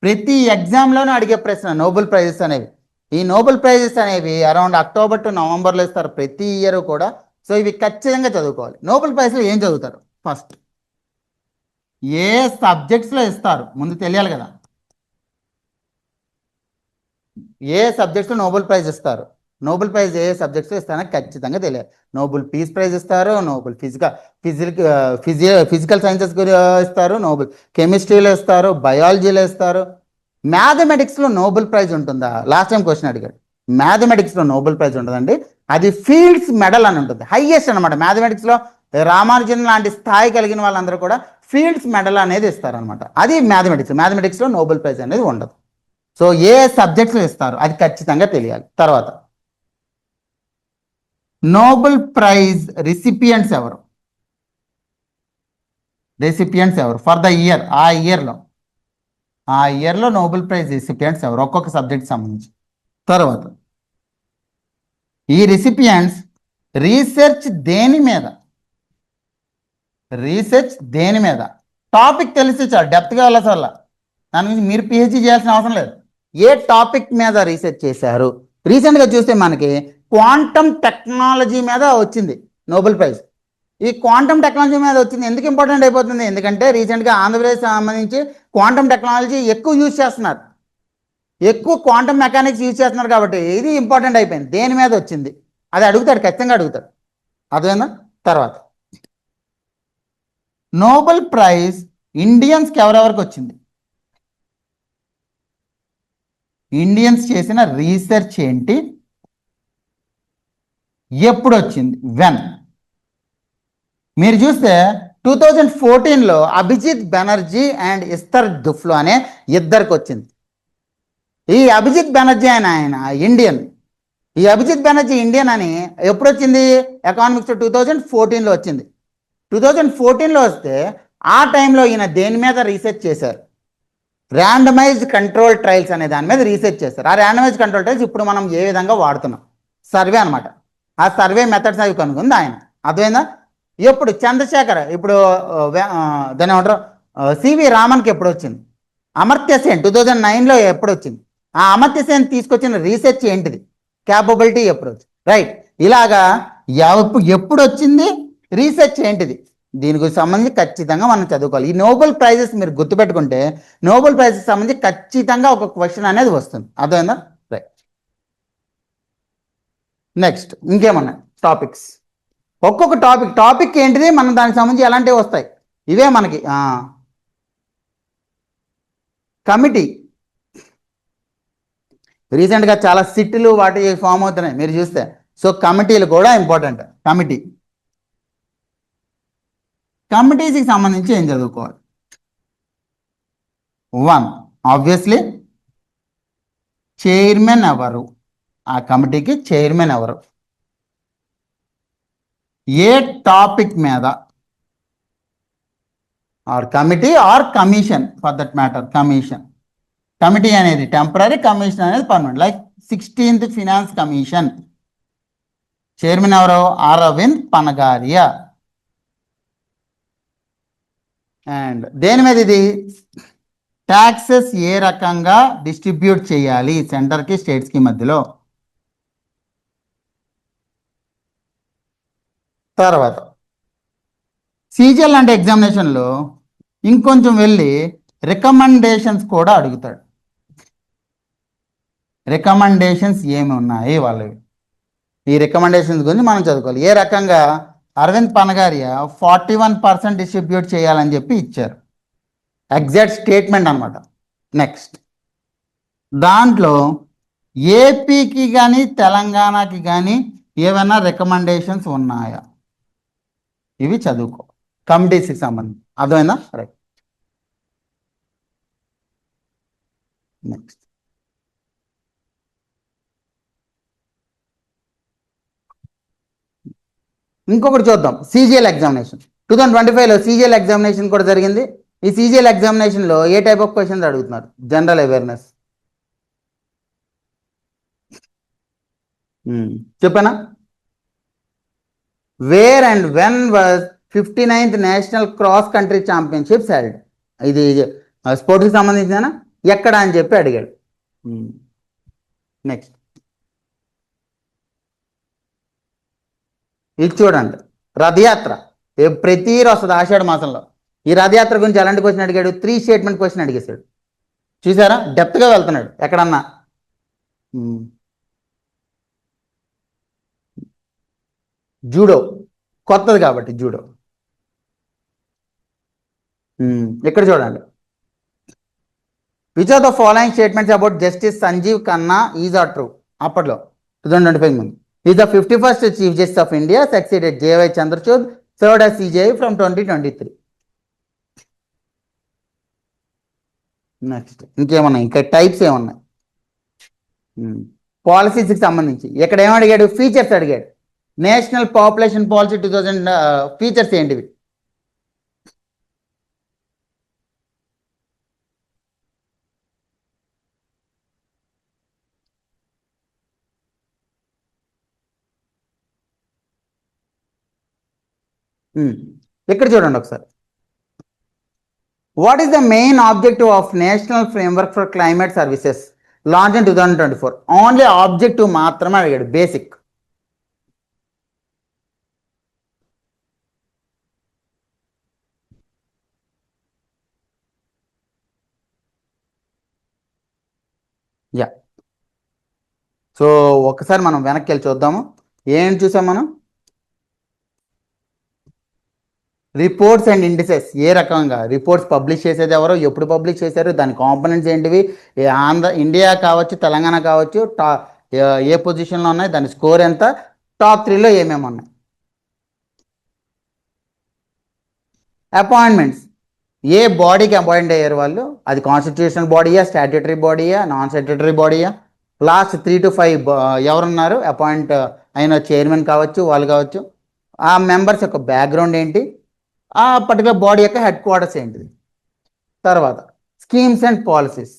ప్రతి ఎగ్జామ్లోనూ అడిగే ప్రశ్న నోబెల్ ప్రైజెస్ అనేవి. ఈ నోబెల్ ప్రైజెస్ అనేవి అరౌండ్ అక్టోబర్ టు నవంబర్లో ఇస్తారు ప్రతి ఇయర్ కూడా. సో ఇవి ఖచ్చితంగా చదువుకోవాలి. నోబెల్ ప్రైజ్లో ఏం చదువుతారు? ఫస్ట్ ఏ సబ్జెక్ట్స్లో ఇస్తారు ముందు తెలియాలి కదా. ఏ సబ్జెక్ట్స్లో నోబెల్ ప్రైజ్ ఇస్తారు, నోబెల్ ప్రైజ్ ఏ సబ్జెక్ట్స్లో ఇస్తారని ఖచ్చితంగా తెలియాలి. నోబెల్ పీస్ ప్రైజ్ ఇస్తారు, నోబెల్ ఫిజికల్ సైన్సెస్ ఇస్తారు, నోబెల్ కెమిస్ట్రీలో ఇస్తారు, బయాలజీలో ఇస్తారు. మ్యాథమెటిక్స్లో నోబెల్ ప్రైజ్ ఉంటుందా? లాస్ట్ టైం క్వశ్చన్ అడిగాడు. మ్యాథమెటిక్స్లో నోబెల్ ప్రైజ్ ఉంటుందండి. అది ఫీల్డ్స్ మెడల్ అని ఉంటుంది, హైయెస్ట్ అనమాట. మ్యాథమెటిక్స్లో రామానుజన్ లాంటి స్థాయి కలిగిన వాళ్ళందరూ కూడా ఫీల్డ్స్ మెడల్ అనేది ఇస్తారనమాట. అది మ్యాథమెటిక్స్లో నోబెల్ ప్రైజ్ అనేది ఉండదు. సో ఏ సబ్జెక్ట్స్లో ఇస్తారు అది ఖచ్చితంగా తెలియాలి. తర్వాత నోబెల్ ప్రైజ్ రిసిపియంట్స్ ఎవరు? ఫర్ ద ఇయర్, ఆ ఇయర్లో నోబెల్ ప్రైజ్ రిసిపియంట్స్ ఎవరు ఒక్కొక్క సబ్జెక్ట్ సంబంధించి. తర్వాత ఈ రిసిపియంట్స్ రీసెర్చ్ దేని మీద, టాపిక్ తెలిసి చాలు, డెప్త్గా వెళ్ళాలి. దాని గురించి మీరు పిహెచ్డీ చేయాల్సిన అవసరం లేదు. ఏ టాపిక్ మీద రీసెర్చ్ చేశారు? రీసెంట్గా చూస్తే మనకి క్వాంటమ్ టెక్నాలజీ మీద వచ్చింది నోబెల్ ప్రైజ్. ఈ క్వాంటమ్ టెక్నాలజీ మీద వచ్చింది ఎందుకు ఇంపార్టెంట్ అయిపోతుంది? ఎందుకంటే రీసెంట్గా ఆంధ్రప్రదేశ్ సంబంధించి క్వాంటమ్ టెక్నాలజీ ఎక్కువ యూజ్ చేస్తున్నారు, ఎక్కువ క్వాంటమ్ మెకానిక్స్ యూజ్ చేస్తున్నారు కాబట్టి ఇది ఇంపార్టెంట్ అయిపోయింది. దేని మీద వచ్చింది అది అడుగుతాడు, ఖచ్చితంగా అడుగుతాడు. అదేనా? తర్వాత నోబెల్ ప్రైజ్ ఇండియన్స్కి ఎవరెవరికి వచ్చింది? ఇండియన్స్ చేసిన రీసెర్చ్ ఏంటి, ఎప్పుడు వచ్చింది, వెన్? మీరు చూస్తే 2014లో అభిజిత్ బెనర్జీ అండ్ ఇస్తర్ దుఫ్లో అనే ఇద్దరికి వచ్చింది. ఈ అభిజిత్ బెనర్జీ ఆయన ఇండియన్. ఈ అభిజిత్ బెనర్జీ ఇండియన్ అని ఎప్పుడు వచ్చింది? ఎకనామిక్స్ 2014లో వచ్చింది. 2014లో వస్తే ఆ టైంలో ఈయన దేని మీద రీసెర్చ్ చేశారు? ర్యాండమైజ్డ్ కంట్రోల్ ట్రయల్స్ అనే దాని మీద రీసెర్చ్ చేస్తారు. ఆ ర్యాండమైజ్డ్ కంట్రోల్ ట్రయల్స్ ఇప్పుడు మనం ఏ విధంగా వాడుతున్నాం, సర్వే అనమాట. ఆ సర్వే మెథడ్స్ అవి కనుగొంది ఆయన. అర్థమైందా? ఎప్పుడు చంద్రశేఖర్, ఇప్పుడు దాని ఏమంటారు, సివి రామన్కి ఎప్పుడు వచ్చింది? అమర్త్య సేన్ 2009లో ఎప్పుడు వచ్చింది? ఆ అమర్త్య సేన్ తీసుకొచ్చిన రీసెర్చ్ ఏంటిది? Capability approach, right? ఇలాగా ఎప్పుడు వచ్చింది, రీసెర్చ్ ఏంటిది, దీని గురించి సంబంధించి ఖచ్చితంగా మనం చదువుకోవాలి. ఈ నోబెల్ ప్రైజెస్ మీరు గుర్తుపెట్టుకుంటే నోబెల్ ప్రైజెస్ సంబంధించి ఖచ్చితంగా ఒక క్వశ్చన్ అనేది వస్తుంది. అర్థమైందా? రైట్. నెక్స్ట్ ఇంకేమన్నా టాపిక్స్, ఒక్కొక్క టాపిక్ ఏంటిది, మనం దానికి సంబంధించి ఎలాంటివి వస్తాయి, ఇవే మనకి. కమిటీ, రీసెంట్గా చాలా సిట్లు వాటి ఫామ్ అవుతున్నాయి మీరు చూస్తే. సో కమిటీలు కూడా ఇంపార్టెంట్. కమిటీస్కి సంబంధించి ఏం చదువుకోవాలి? 1 ఆబ్వియస్లీ చైర్మన్ ఎవరు, ఆ కమిటీకి చైర్మన్ ఎవరు, ఏ టాపిక్ మీద, or committee or commission for that matter. Committee అనేది టెంపరీ, కమిషన్ అనేది permanent. Like 16th finance commission, chairman ఎవరు? అరవింద్ పనగారియా. అండ్ దేని మీద ఇది? ట్యాక్సెస్ ఏ రకంగా డిస్ట్రిబ్యూట్ చేయాలి సెంటర్కి స్టేట్స్కి మధ్యలో. తర్వాత సీజీఎల్ అంటే ఎగ్జామినేషన్లో ఇంకొంచెం వెళ్ళి రికమెండేషన్స్ కూడా అడుగుతాడు. రికమెండేషన్స్ ఏమి ఉన్నాయి వాళ్ళవి, ఈ రికమెండేషన్స్ గురించి మనం చదువుకోవాలి. ఏ రకంగా అరవింద్ పనగారియా 41% డిస్ట్రిబ్యూట్ చేయాలని చెప్పి ఇచ్చారు, ఎగ్జాక్ట్ స్టేట్మెంట్ అనమాట. నెక్స్ట్ దాంట్లో ఏపీకి కానీ తెలంగాణకి కానీ ఏమైనా రికమెండేషన్స్ ఉన్నాయా, ఇవి చదువుకో కమిటీస్కి సంబంధించి. అర్థమైందా? రైట్. నెక్స్ట్ ఇంకొకటి చూద్దాం, సీజీఎల్ ఎగ్జామినేషన్. 2025లో సీజీఎల్ ఎగ్జామినేషన్ కూడా జరిగింది. ఈ సీజీఎల్ ఎగ్జామినేషన్లో ఏ టైప్ ఆఫ్ క్వశ్చన్స్ అడుగుతున్నారు? జనరల్ అవేర్నెస్, చెప్పానా? Where and when was 59th national cross country championships held. ఇది స్పోర్ట్స్కి సంబంధించిన ఎక్కడ అని చెప్పి అడిగాడు. నెక్స్ట్ ఇది చూడండి, రథయాత్ర ప్రతి ఇయర్ వస్తుంది ఆషాఢ మాసంలో. ఈ రథయాత్ర గురించి ఎలాంటి క్వశ్చన్ అడిగాడు? 3 స్టేట్మెంట్ క్వశ్చన్ అడిగేశాడు. చూసారా, డెప్త్గా వెళ్తున్నాడు ఎక్కడన్నా. జూడో కొత్తది కాబట్టి జూడో. ఇక్కడ చూడండి, which of the following statements about justice Sanjiv Khanna is are true? అప్పట్లో 2025 ముందు. Is the 51st chief justice of India, succeeded JY Chandrachud, served as CJI from 2023. Next ఇంకేమన్నాయి? ఇంకా టైప్స్ ఏమన్నాయి? పాలసీస్కి సంబంధించి ఇక్కడ ఏమడిగాడు? ఫీచర్స్ అడిగాడు. నేషనల్ పాపులేషన్ పాలసీ 2000 ఫీచర్స్ ఏంటివి? ఇక్కడ చూడండి ఒకసారి. What is the main objective of national framework for climate services launch in 2024? Only objective మాత్రమే అడిగాడు, బేసిక్. యా, సో ఒకసారి మనం వెనక్కి వెళ్ళి చూద్దాము. ఏం చూసాం మనం? Reports and indices. ఏ రకంగా రిపోర్ట్స్ పబ్లిష్ చేసేది ఎవరో, ఎప్పుడు పబ్లిష్ చేశారు, దాని కాంపోనెంట్స్ ఏంటివి, ఇండియా కావచ్చు తెలంగాణ కావచ్చు ఏ పొజిషన్లో ఉన్నాయి, దాని స్కోర్ ఎంత, టాప్ 3లో ఏమేమి ఉన్నాయి. అపాయింట్మెంట్స్, ఏ బాడీకి అపాయింట్ అయ్యారు వాళ్ళు, అది కాన్స్టిట్యూషనల్ బాడీయా, స్టాట్యూటరీ బాడీయా, నాన్ స్టాట్యూటరీ బాడీయా, లాస్ట్ 3 to 5 ఎవరున్నారు అపాయింట్ అయిన, చైర్మన్ కావచ్చు వాళ్ళు కావచ్చు, ఆ మెంబర్స్ యొక్క బ్యాక్గ్రౌండ్ ఏంటి, ఆ పర్టికులర్ బాడీ యొక్క హెడ్ క్వార్టర్స్ ఏంటిది. తర్వాత schemes and policies,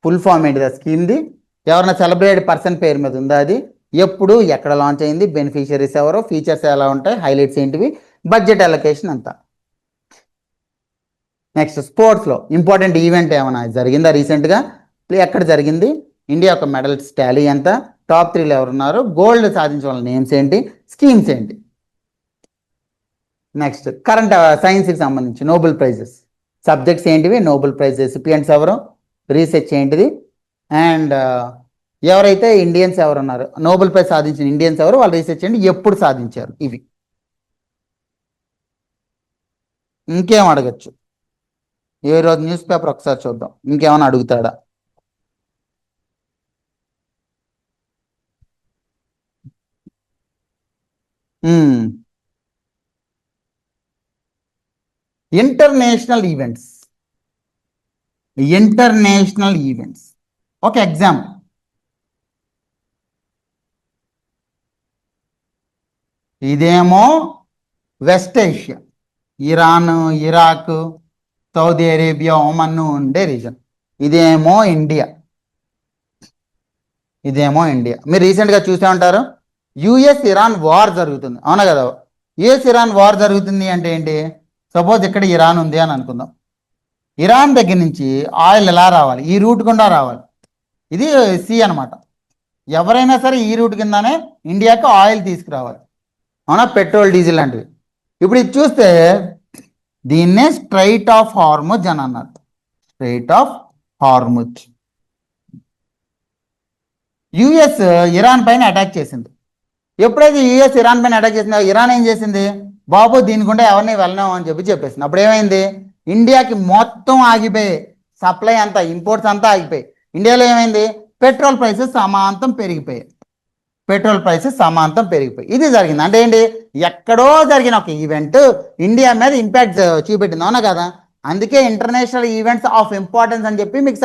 full form ఏంటిది ఆ స్కీమ్ది, ఎవరైనా సెలబ్రేటెడ్ పర్సన్ పేరు మీద ఉందా, అది ఎప్పుడు ఎక్కడ లాంచ్ అయింది, బెనిఫిషియరీస్ ఎవరో, ఫీచర్స్ ఎలా ఉంటాయి, హైలైట్స్ ఏంటివి, బడ్జెట్ అలొకేషన్ అంతా. నెక్స్ట్ స్పోర్ట్స్లో ఇంపార్టెంట్ ఈవెంట్ ఏమైనా జరిగిందా రీసెంట్గా, ఎక్కడ జరిగింది, ఇండియా యొక్క మెడల్స్ టాలీ ఎంత, టాప్ 3లో ఎవరున్నారు, గోల్డ్ సాధించిన వాళ్ళ నేమ్స్ ఏంటి, స్కీమ్స్ ఏంటి. నెక్స్ట్ కరెంట్ సైన్స్కి సంబంధించి నోబెల్ ప్రైజెస్, సబ్జెక్ట్స్ ఏంటివి, నోబెల్ ప్రైజ్ రెసిపియంట్స్ ఎవరు, రీసెర్చ్ ఏంటిది, అండ్ ఎవరైతే ఇండియన్స్ ఎవరున్నారు, నోబెల్ ప్రైజ్ సాధించిన ఇండియన్స్ ఎవరు, వాళ్ళు రీసెర్చ్ ఏంటి, ఎప్పుడు సాధించారు, ఇవి. ఇంకేం అడగచ్చు? ఏ రోజు న్యూస్ పేపర్ ఒకసారి చూద్దాం, ఇంకేమైనా అడుగుతాడా. ఇంటర్నేషనల్ ఈవెంట్స్, ఇంటర్నేషనల్ ఈవెంట్స్ ఒక ఎగ్జాంపుల్. ఇదేమో west Asia, Iran, Iraq, Saudi Arabia, Oman ఉండే రీజన్. ఇదేమో ఇండియా, ఇదేమో ఇండియా. మీరు రీసెంట్గా చూసే ఉంటారు, యుఎస్ ఇరాన్ వార్ జరుగుతుంది, అవునా కదా. యుఎస్ ఇరాన్ వార్ జరుగుతుంది అంటే ఏంటి, సపోజ్ ఇక్కడ ఇరాన్ ఉంది అని అనుకుందాం. ఇరాన్ దగ్గర నుంచి ఆయిల్ ఎలా రావాలి, ఈ రూట్ గుండా రావాలి, ఇది సి అనమాట. ఎవరైనా సరే ఈ రూట్ కిందనే ఇండియాకి ఆయిల్ తీసుకురావాలి, అవునా, పెట్రోల్ డీజిల్ లాంటివి. ఇప్పుడు ఇది చూస్తే దీన్నే స్ట్రైట్ ఆఫ్ హార్ముజ్ అని అన్నారు, straight of Hormuz. US Iran పైన అటాక్ చేసింది. ఎప్పుడైతే యుఎస్ ఇరాన్ పైన అటాక్ చేసిందో, ఇరాన్ ఏం చేసింది, బాబు దీని గుండా ఎవరిని వెళ్ళనాం అని చెప్పేసింది. అప్పుడు ఏమైంది, ఇండియాకి మొత్తం ఆగిపోయి, సప్లై అంతా, ఇంపోర్ట్స్ అంతా ఆగిపోయి, ఇండియాలో ఏమైంది, పెట్రోల్ ప్రైసెస్ సమాంతం పెరిగిపోయాయి, పెట్రోల్ ప్రైసెస్ సమాంతం పెరిగిపోయి. ఇది జరిగింది. అంటే ఏంటి, ఎక్కడో జరిగిన ఒక ఈవెంట్ ఇండియా మీద ఇంపాక్ట్ చూపెట్టింది, అవునా కదా. అందుకే ఇంటర్నేషనల్ ఈవెంట్స్ ఆఫ్ ఇంపార్టెన్స్ అని చెప్పి మీకు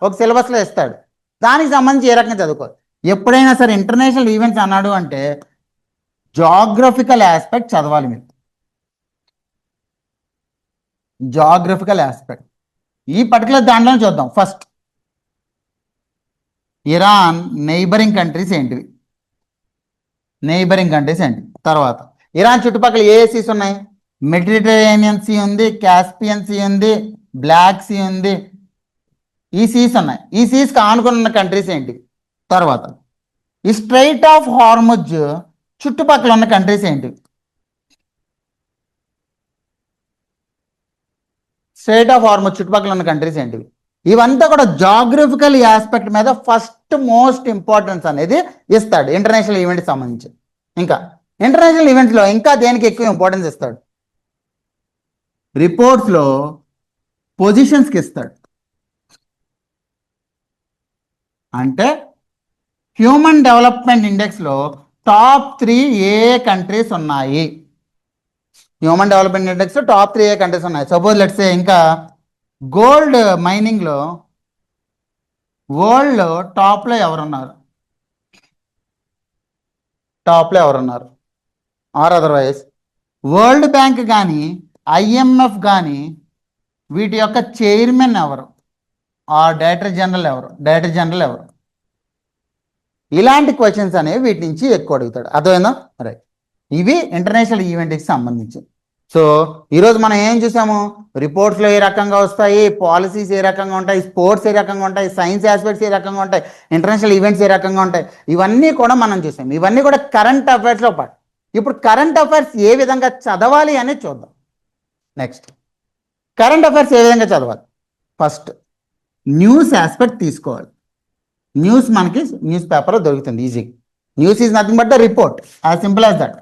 ఒక సిలబస్లో ఇస్తాడు. దానికి సంబంధించి ఏ రకంగా చదువుకోవాలి. ఎప్పుడైనా సరే ఇంటర్నేషనల్ ఈవెంట్స్ అన్నాడు అంటే జాగ్రఫికల్ ఆస్పెక్ట్ చదవాలి మీరు, జాగ్రఫికల్ ఆస్పెక్ట్. ఈ పర్టికులర్ దాంట్లో చూద్దాం. ఫస్ట్ ఇరాన్ నైబరింగ్ కంట్రీస్ ఏంటివి, నైబరింగ్ కంట్రీస్ ఏంటి? తర్వాత ఇరాన్ చుట్టుపక్కల ఏ సీస్ ఉన్నాయి? మెడిటరేనియన్ సీ ఉంది, కాస్పియన్ సీ ఉంది, బ్లాక్ సీ ఉంది. ఈ సీస్ ఉన్నాయి. ఈ సీస్కి ఆనుకుని ఉన్న కంట్రీస్ ఏంటి? తర్వాత ఈ స్ట్రైట్ ఆఫ్ హార్ముజ్ చుట్టుపక్కల ఉన్న కంట్రీస్ ఏంటి? స్ట్రైట్ ఆఫ్ హార్ముజ్ చుట్టుపక్కల ఉన్న కంట్రీస్ ఏంటివి? ఇవంతా కూడా జాగ్రఫికల్ ఆస్పెక్ట్ మీద ఫస్ట్ మోస్ట్ ఇంపార్టెన్స్ అనేది ఇస్తాడు ఇంటర్నేషనల్ ఈవెంట్కి సంబంధించి. ఇంకా ఇంటర్నేషనల్ ఈవెంట్స్లో ఇంకా దేనికి ఎక్కువ ఇంపార్టెన్స్ ఇస్తాడు? రిపోర్ట్స్లో పొజిషన్స్కి ఇస్తాడు. అంటే హ్యూమన్ డెవలప్మెంట్ ఇండెక్స్లో టాప్ 3 ఏ కంట్రీస్ ఉన్నాయి? హ్యూమన్ డెవలప్మెంట్ ఇండెక్స్ టాప్ 3 ఏ కంట్రీస్ ఉన్నాయి. సపోజ్ లెట్స్ సే ఇంకా గోల్డ్ మైనింగ్లో వరల్డ్లో టాప్లో ఎవరున్నారు? ఆర్ అదర్వైజ్ వరల్డ్ బ్యాంక్ కానీ ఐఎంఎఫ్ కానీ వీటి యొక్క చైర్మన్ ఎవరు? డైరెక్టర్ జనరల్ ఎవరు? ఇలాంటి క్వశ్చన్స్ అనేవి వీటి నుంచి ఎక్కువ అడుగుతాడు. అర్థమైందా? రైట్. ఇవి ఇంటర్నేషనల్ ఈవెంట్కి సంబంధించి. సో ఈరోజు మనం ఏం చూసాము? రిపోర్ట్స్లో ఏ రకంగా వస్తాయి, పాలసీస్ ఏ రకంగా ఉంటాయి, స్పోర్ట్స్ ఏ రకంగా ఉంటాయి, సైన్స్ ఆస్పెక్ట్స్ ఏ రకంగా ఉంటాయి, ఇంటర్నేషనల్ ఈవెంట్స్ ఏ రకంగా ఉంటాయి, ఇవన్నీ కూడా మనం చూసాం. ఇవన్నీ కూడా కరెంట్ అఫైర్స్లో పాటు. ఇప్పుడు కరెంట్ అఫైర్స్ ఏ విధంగా చదవాలి అనేది చూద్దాం. నెక్స్ట్ కరెంట్ అఫైర్స్ ఏ విధంగా చదవాలి? ఫస్ట్ న్యూస్ ఆస్పెక్ట్ తీసుకోవాలి. న్యూస్ మనకి న్యూస్ పేపర్లో దొరుకుతుంది ఈజీగా. News is nothing but the report, as simple as that.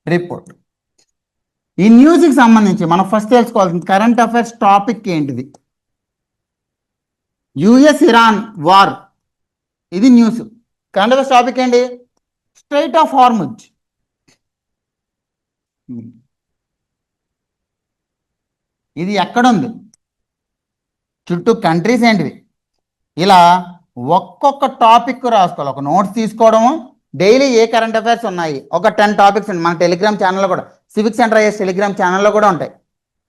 Report. ఈ న్యూస్కి సంబంధించి మనం ఫస్ట్ తెలుసుకోవాల్సింది కరెంట్ అఫైర్స్ టాపిక్ ఏంటిది? యుఎస్ ఇరాన్ వార్, ఇది న్యూస్. కరెంట్ అఫైర్స్ టాపిక్ ఏంటి? Straight of Hormuz. ఇది ఎక్కడుంది? చుట్టూ కంట్రీస్ ఏంటివి? ఇలా ఒక్కొక్క టాపిక్ రాసుకోవాలి. ఒక నోట్స్ తీసుకోవడము, డైలీ ఏ కరెంట్ అఫైర్స్ ఉన్నాయి, ఒక 10 టాపిక్స్ ఉంది. మన టెలిగ్రామ్ ఛానల్లో కూడా, సివిక్ సెంటర్ ఐఎస్ టెలిగ్రామ్ ఛానల్లో కూడా ఉంటాయి.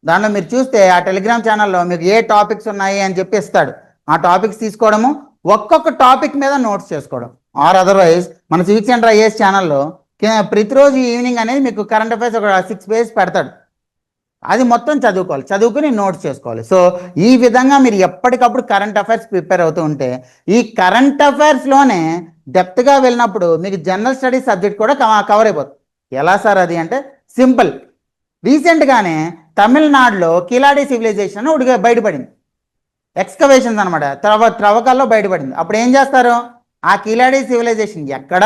దాంట్లో మీరు చూస్తే ఆ టెలిగ్రామ్ ఛానల్లో మీకు ఏ టాపిక్స్ ఉన్నాయి అని చెప్పి ఇస్తాడు. ఆ టాపిక్స్ తీసుకోవడము, ఒక్కొక్క టాపిక్ మీద నోట్స్ చేసుకోవడం. ఆర్ అదర్వైజ్ మన సివిక్ సెంటర్ ఐఎస్ ఛానల్లో ప్రతిరోజు ఈవినింగ్ అనేది మీకు కరెంట్ అఫైర్స్ ఒక 6 పేజెస్ పెడతాడు. అది మొత్తం చదువుకోవాలి, చదువుకుని నోట్స్ చేసుకోవాలి. సో ఈ విధంగా మీరు ఎప్పటికప్పుడు కరెంట్ అఫైర్స్ ప్రిపేర్ అవుతూ ఉంటే ఈ కరెంట్ అఫైర్స్లోనే డెప్త్గా వెళ్ళినప్పుడు మీకు జనరల్ స్టడీస్ సబ్జెక్ట్ కూడా కవర్ అయిపోతుంది. ఎలా సార్ అది అంటే సింపుల్. రీసెంట్గానే తమిళనాడులో కిలాడి సివిలైజేషన్ ఒకటి బయటపడింది. ఎక్స్కవేషన్స్ అనమాట, త్రవ్వకాల్లో బయటపడింది. అప్పుడు ఏం చేస్తారు? ఆ కిలాడి సివిలైజేషన్ ఎక్కడ,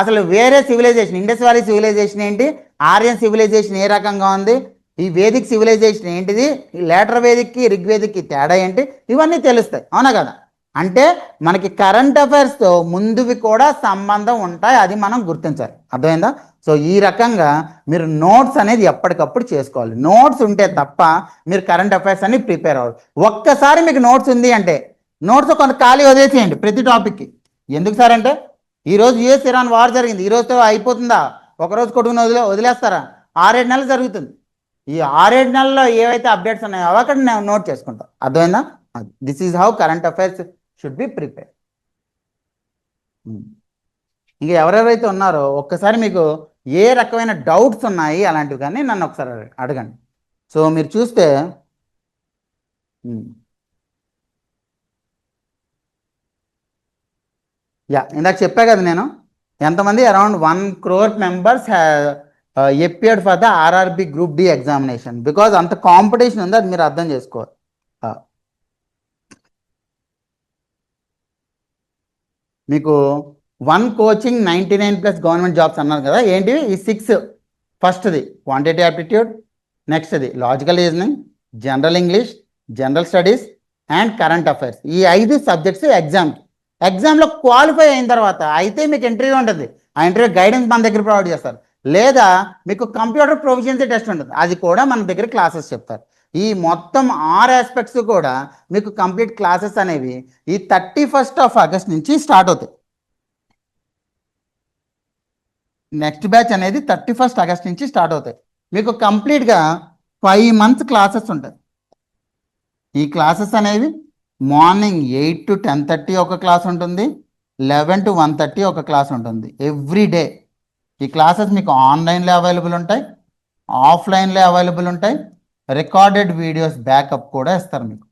అసలు వేరే సివిలైజేషన్, ఇండస్ వ్యాలీ సివిలైజేషన్ ఏంటి, ఆర్యన్ సివిలైజేషన్ ఏ రకంగా ఉంది, ఈ వేదిక్ సివిలైజేషన్ ఏంటిది, ఈ లేటర్ వేదిక్కి ఋగ్వేదిక్కి తేడా ఏంటి, ఇవన్నీ తెలుస్తాయి. అవునా కదా? అంటే మనకి కరెంట్ అఫైర్స్తో ముందువి కూడా సంబంధం ఉంటాయి, అది మనం గుర్తించాలి. అర్థమైందా? సో ఈ రకంగా మీరు నోట్స్ అనేది ఎప్పటికప్పుడు చేసుకోవాలి. నోట్స్ ఉంటే తప్ప మీరు కరెంట్ అఫైర్స్ అని ప్రిపేర్ అవ్వాలి. ఒక్కసారి మీకు నోట్స్ ఉంది అంటే నోట్స్ కొంత ఖాళీ వదిలేసేయండి ప్రతి టాపిక్కి. ఎందుకు సార్ అంటే ఈరోజు యుఎస్ ఇరాన్ వార్ జరిగింది, ఈరోజుతో అయిపోతుందా? ఒకరోజు కొట్టుకుని వదిలేస్తారా? 6-7 నెలలు జరుగుతుంది. ఈ 6-7 నెలల్లో ఏవైతే అప్డేట్స్ ఉన్నాయో అక్కడ నేను నోట్ చేసుకుంటాను. అర్థమైందా? This is how current affairs should be prepare. ఇంకా ఎవరెవరైతే ఉన్నారో ఒక్కసారి మీకు ఏ రకమైన డౌట్స్ ఉన్నాయి అలాంటివి కానీ నన్ను ఒకసారి అడగండి. సో మీరు చూస్తే ఇందాక చెప్పా కదా నేను, ఎంతమంది around 1 crore members appeared for the RRB group D examination. Because అంత కాంపిటీషన్ ఉంది, అది మీరు అర్థం చేసుకోవాలి. మీకు 1 కోచింగ్ 99+ గవర్నమెంట్ జాబ్స్ అన్నారు కదా, ఏంటివి ఈ 6? ఫస్ట్ది క్వాంటిటీ ఆప్టిట్యూడ్, నెక్స్ట్ది logical reasoning, general English, general studies and current affairs. ఈ 5 సబ్జెక్ట్స్ ఎగ్జామ్లో క్వాలిఫై అయిన తర్వాత అయితే మీకు ఇంటర్వ్యూ ఉంటుంది. ఆ ఇంటర్వ్యూ గైడెన్స్ మన దగ్గర ప్రొవైడ్ చేస్తారు. లేదా మీకు కంప్యూటర్ ప్రొఫిషియన్సీ టెస్ట్ ఉంటుంది, అది కూడా మన దగ్గర క్లాసెస్ చెప్తారు. ఈ మొత్తం 6 ఆస్పెక్ట్స్ కూడా మీకు కంప్లీట్ క్లాసెస్ అనేవి ఈ 31st ఆగస్ట్ నుంచి స్టార్ట్ అవుతాయి. నెక్స్ట్ బ్యాచ్ అనేది 31st ఆగస్ట్ నుంచి స్టార్ట్ అవుతాయి. మీకు కంప్లీట్గా 5 months క్లాసెస్ ఉంటాయి. ఈ క్లాసెస్ అనేవి మార్నింగ్ 8 to 10:30 ఒక క్లాస్ ఉంటుంది, 11 to 1:30 ఒక క్లాస్ ఉంటుంది ఎవ్రీ డే. ఈ క్లాసెస్ మీకు ఆన్లైన్లో అవైలబుల్ ఉంటాయి, ఆఫ్లైన్లో అవైలబుల్ ఉంటాయి. రికార్డెడ్ వీడియోస్ బ్యాకప్ కూడా ఇస్తారు మీకు,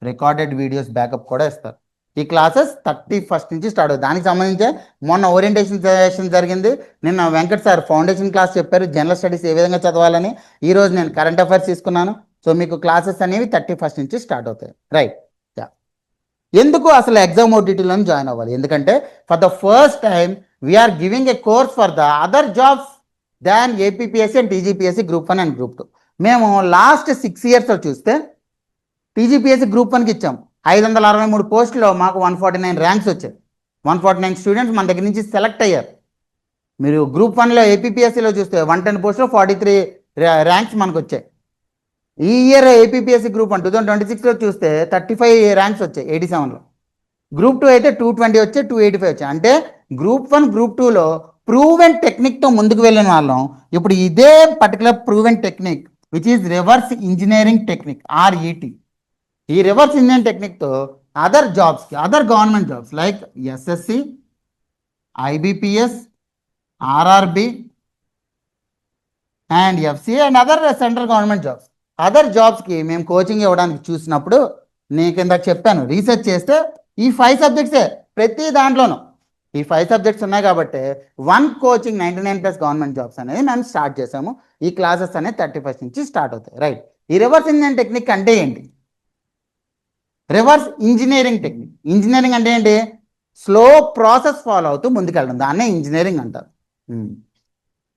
రికార్డెడ్ వీడియోస్ బ్యాకప్ కూడా ఇస్తారు. ఈ క్లాసెస్ 31st నుంచి స్టార్ట్ అవుతుంది. దానికి సంబంధించి మొన్న ఓరియంటేషన్ సెషన్ జరిగింది. నిన్న వెంకట్ సార్ ఫౌండేషన్ క్లాస్ చెప్పారు, జనరల్ స్టడీస్ ఏ విధంగా చదవాలని. ఈరోజు నేను కరెంట్ అఫైర్స్ తీసుకున్నాను. సో మీకు క్లాసెస్ అనేవి 31st నుంచి స్టార్ట్ అవుతాయి. రైట్. ఎందుకు అసలు ఎగ్జామ్ ఓటీటీలో జాయిన్ అవ్వాలి? ఎందుకంటే for the first time we're giving a course for the other jobs than APPSC and TGPSC group 1 అండ్ గ్రూప్ 2. మేము లాస్ట్ 6 yearsలో చూస్తే టీజీపీఎస్సీ గ్రూప్ 1కి ఇచ్చాం 563 పోస్టులో మాకు 149 ర్యాంక్స్ వచ్చాయి. 149 స్టూడెంట్స్ మన దగ్గర నుంచి సెలెక్ట్ అయ్యారు. మీరు గ్రూప్ 1లో ఏపీపీఎస్సీలో చూస్తే 110 పోస్టులో 43 ర్యాంక్స్ మనకు వచ్చాయి. ఈ ఇయర్ ఏపీపీఎస్సీ గ్రూప్ 1 2026లో చూస్తే 35 ర్యాంక్స్ వచ్చాయి 87లో. గ్రూప్ 2 అయితే 220 వచ్చాయి, 285 వచ్చాయి. అంటే గ్రూప్ 1 గ్రూప్ 2లో ప్రూవెన్ టెక్నిక్తో ముందుకు వెళ్ళిన వాళ్ళం. ఇప్పుడు ఇదే particular proven technique which is reverse engineering technique, RET. ఈ రివర్స్ ఇంజనీరింగ్ టెక్నిక్తో అదర్ జాబ్స్కి, other government jobs like SSC, IBPS, RRB and FC and other central government jobs, other జాబ్స్కి మేము కోచింగ్ ఇవ్వడానికి చూసినప్పుడు నేను కింద చెప్పాను, రీసెర్చ్ చేస్తే ఈ 5 సబ్జెక్ట్సే ప్రతి దాంట్లోనూ ఈ 5 సబ్జెక్ట్స్ ఉన్నాయి. కాబట్టి 1 కోచింగ్ 99+ గవర్నమెంట్ జాబ్స్ అనేది మేము స్టార్ట్ చేసాము. ఈ క్లాసెస్ అనేది 31st నుంచి స్టార్ట్ అవుతాయి. రైట్. ఈ రివర్స్ ఇంజనీరింగ్ టెక్నిక్ అంటే ఏంటి? రివర్స్ ఇంజనీరింగ్ టెక్నిక్, ఇంజనీరింగ్ అంటే ఏంటి? స్లో ప్రాసెస్ ఫాలో అవుతూ ముందుకెళ్ళడం, దాన్నే ఇంజనీరింగ్ అంటారు.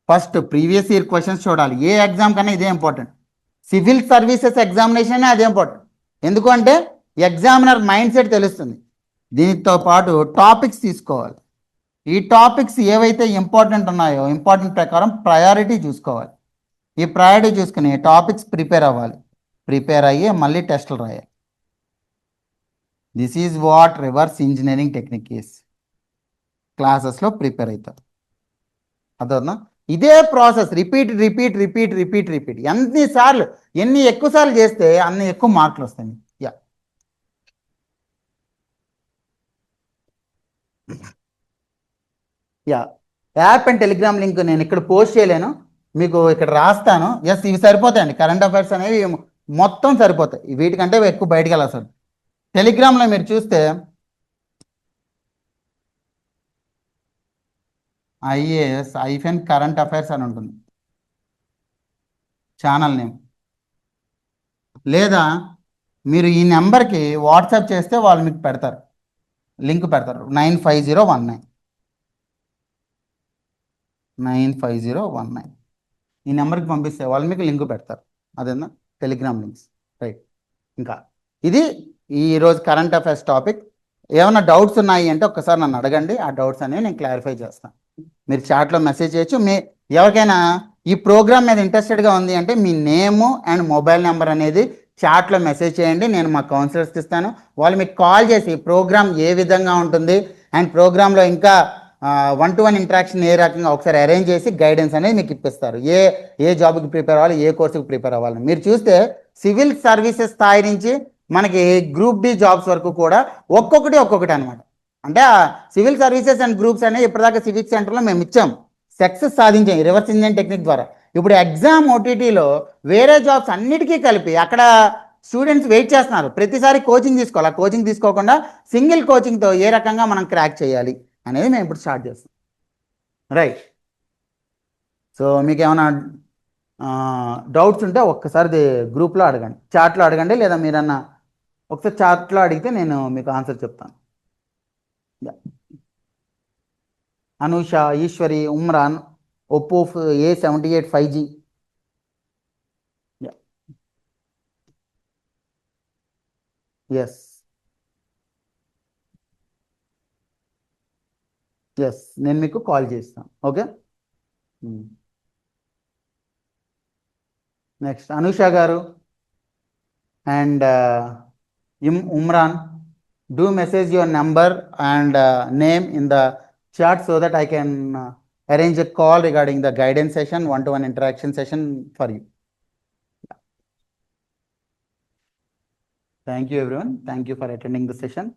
ఫస్ట్ ప్రీవియస్ ఇయర్ క్వశ్చన్స్ చూడాలి. ఏ ఎగ్జామ్ కన్నా ఇదే ఇంపార్టెంట్. సివిల్ సర్వీసెస్ ఎగ్జామినేషన్ అదే ఇంపార్టెంట్. ఎందుకంటే ఎగ్జామినర్ మైండ్ సెట్ తెలుస్తుంది. దీనితో పాటు టాపిక్స్ తీసుకోవాలి. ఈ టాపిక్స్ ఏవైతే ఇంపార్టెంట్ ఉన్నాయో ఇంపార్టెంట్ ప్రకారం ప్రయారిటీ చూసుకోవాలి. ఈ ప్రయారిటీ చూసుకుని టాపిక్స్ ప్రిపేర్ అవ్వాలి. ప్రిపేర్ అయ్యి మళ్ళీ టెస్టులు రాయాలి. This is what reverse engineering technique is. క్లాసెస్లో ప్రిపేర్ అవుతారు. అదన్నా ఇదే process repeat repeat repeat repeat repeat ఎన్నిసార్లు, ఎన్ని ఎక్కువ సార్లు చేస్తే అన్ని ఎక్కువ మార్కులు వస్తాయి. యా యా యాప్ అండ్ టెలిగ్రామ్ లింక్ నేను ఇక్కడ పోస్ట్ చేయలేను, మీకు ఇక్కడ రాస్తాను. ఎస్, ఇవి సరిపోతాయండి. కరెంట్ అఫైర్స్ అనేవి మొత్తం సరిపోతాయి. వీటికంటే ఎక్కువ బయటకు వెళ్ళాలి. టెలిగ్రామ్లో మీరు చూస్తే ఐఏఎస్ ఐఫెన్ కరెంట్ అఫైర్స్ అని ఉంటుంది ఛానల్ నేమ్. లేదా మీరు ఈ నెంబర్కి వాట్సాప్ చేస్తే వాళ్ళు మీకు పెడతారు, లింక్ పెడతారు. 95019 ఈ నెంబర్కి పంపిస్తే వాళ్ళు మీకు లింక్ పెడతారు. అదేనా టెలిగ్రామ్ లింక్స్. రైట్. ఇంకా ఇది ఈరోజు కరెంట్ అఫైర్స్ టాపిక్. ఏమైనా డౌట్స్ ఉన్నాయి అంటే ఒక్కసారి నన్ను అడగండి, ఆ డౌట్స్ అనేవి నేను క్లారిఫై చేస్తాను. మీరు చాట్లో మెసేజ్ చేయొచ్చు. ఎవరికైనా ఈ ప్రోగ్రామ్ మీద ఇంట్రెస్టెడ్గా ఉంది అంటే మీ నేము అండ్ మొబైల్ నెంబర్ అనేది చాట్లో మెసేజ్ చేయండి. నేను మా కౌన్సిలర్స్కి ఇస్తాను. వాళ్ళు మీకు కాల్ చేసి ప్రోగ్రామ్ ఏ విధంగా ఉంటుంది అండ్ ప్రోగ్రాంలో ఇంకా 1-to-1 ఇంటరాక్షన్ ఏ రకంగా ఒకసారి అరేంజ్ చేసి గైడెన్స్ అనేది మీకు ఇప్పిస్తారు. ఏ జాబ్కి ప్రిపేర్ అవ్వాలి, ఏ కోర్సుకి ప్రిపేర్ అవ్వాలి. మీరు చూస్తే సివిల్ సర్వీసెస్ స్థాయి నుంచి మనకి గ్రూప్ డి జాబ్స్ వరకు కూడా ఒక్కొక్కటి అనమాట. అంటే సివిల్ సర్వీసెస్ అండ్ గ్రూప్స్ అనేవి ఇప్పటిదాకా సివిక్ సెంటర్లో మేము ఇచ్చాం, సక్సెస్ సాధించాం రివర్స్ ఇంజనీరింగ్ టెక్నిక్ ద్వారా. ఇప్పుడు ఎగ్జామ్ ఓటీటీలో వేరే జాబ్స్ అన్నిటికీ కలిపి అక్కడ స్టూడెంట్స్ వెయిట్ చేస్తున్నారు. ప్రతిసారి కోచింగ్ తీసుకోవాలి. ఆ కోచింగ్ తీసుకోకుండా సింగిల్ కోచింగ్తో ఏ రకంగా మనం క్రాక్ చేయాలి అనేది మేము ఇప్పుడు స్టార్ట్ చేస్తాం. రైట్. సో మీకు ఏమైనా డౌట్స్ ఉంటే ఒక్కసారి గ్రూప్లో అడగండి, చాట్లో అడగండి, లేదా మీరన్నా ఒకసారి చాట్లో అడిగితే నేను మీకు ఆన్సర్ చెప్తాను. Anusha, Eshwari, Umran, Oppo A78 5G. Yes yes, నేను మీకు కాల్ చేస్తాను. Okay. Next Anusha garu and Umran, do message your number and name in the chat so that I can arrange a call regarding the guidance session, 1-to-1 interaction session for you. Thank you everyone. Thank you for attending the session.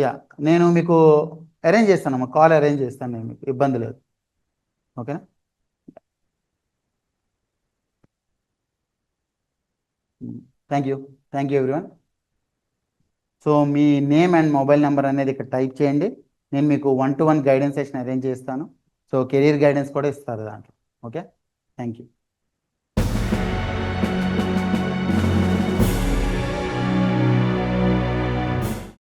Yeah, నేను మీకు అరేంజ్ చేస్తాను, కాల్ అరేంజ్ చేస్తాను, నేను మీకు ఇబ్బంది లేదు. ఓకేనా? Thank you. Thank you everyone. So me name and mobile number అనేది ఇక్కడ టైప్ చేయండి. నేను మీకు 1-to-1 గైడెన్స్ సెషన్ అరేంజ్ చేస్తాను. సో కెరీర్ గైడెన్స్ కూడా ఇస్తారు దాంట్లో. ఓకే. Thank you.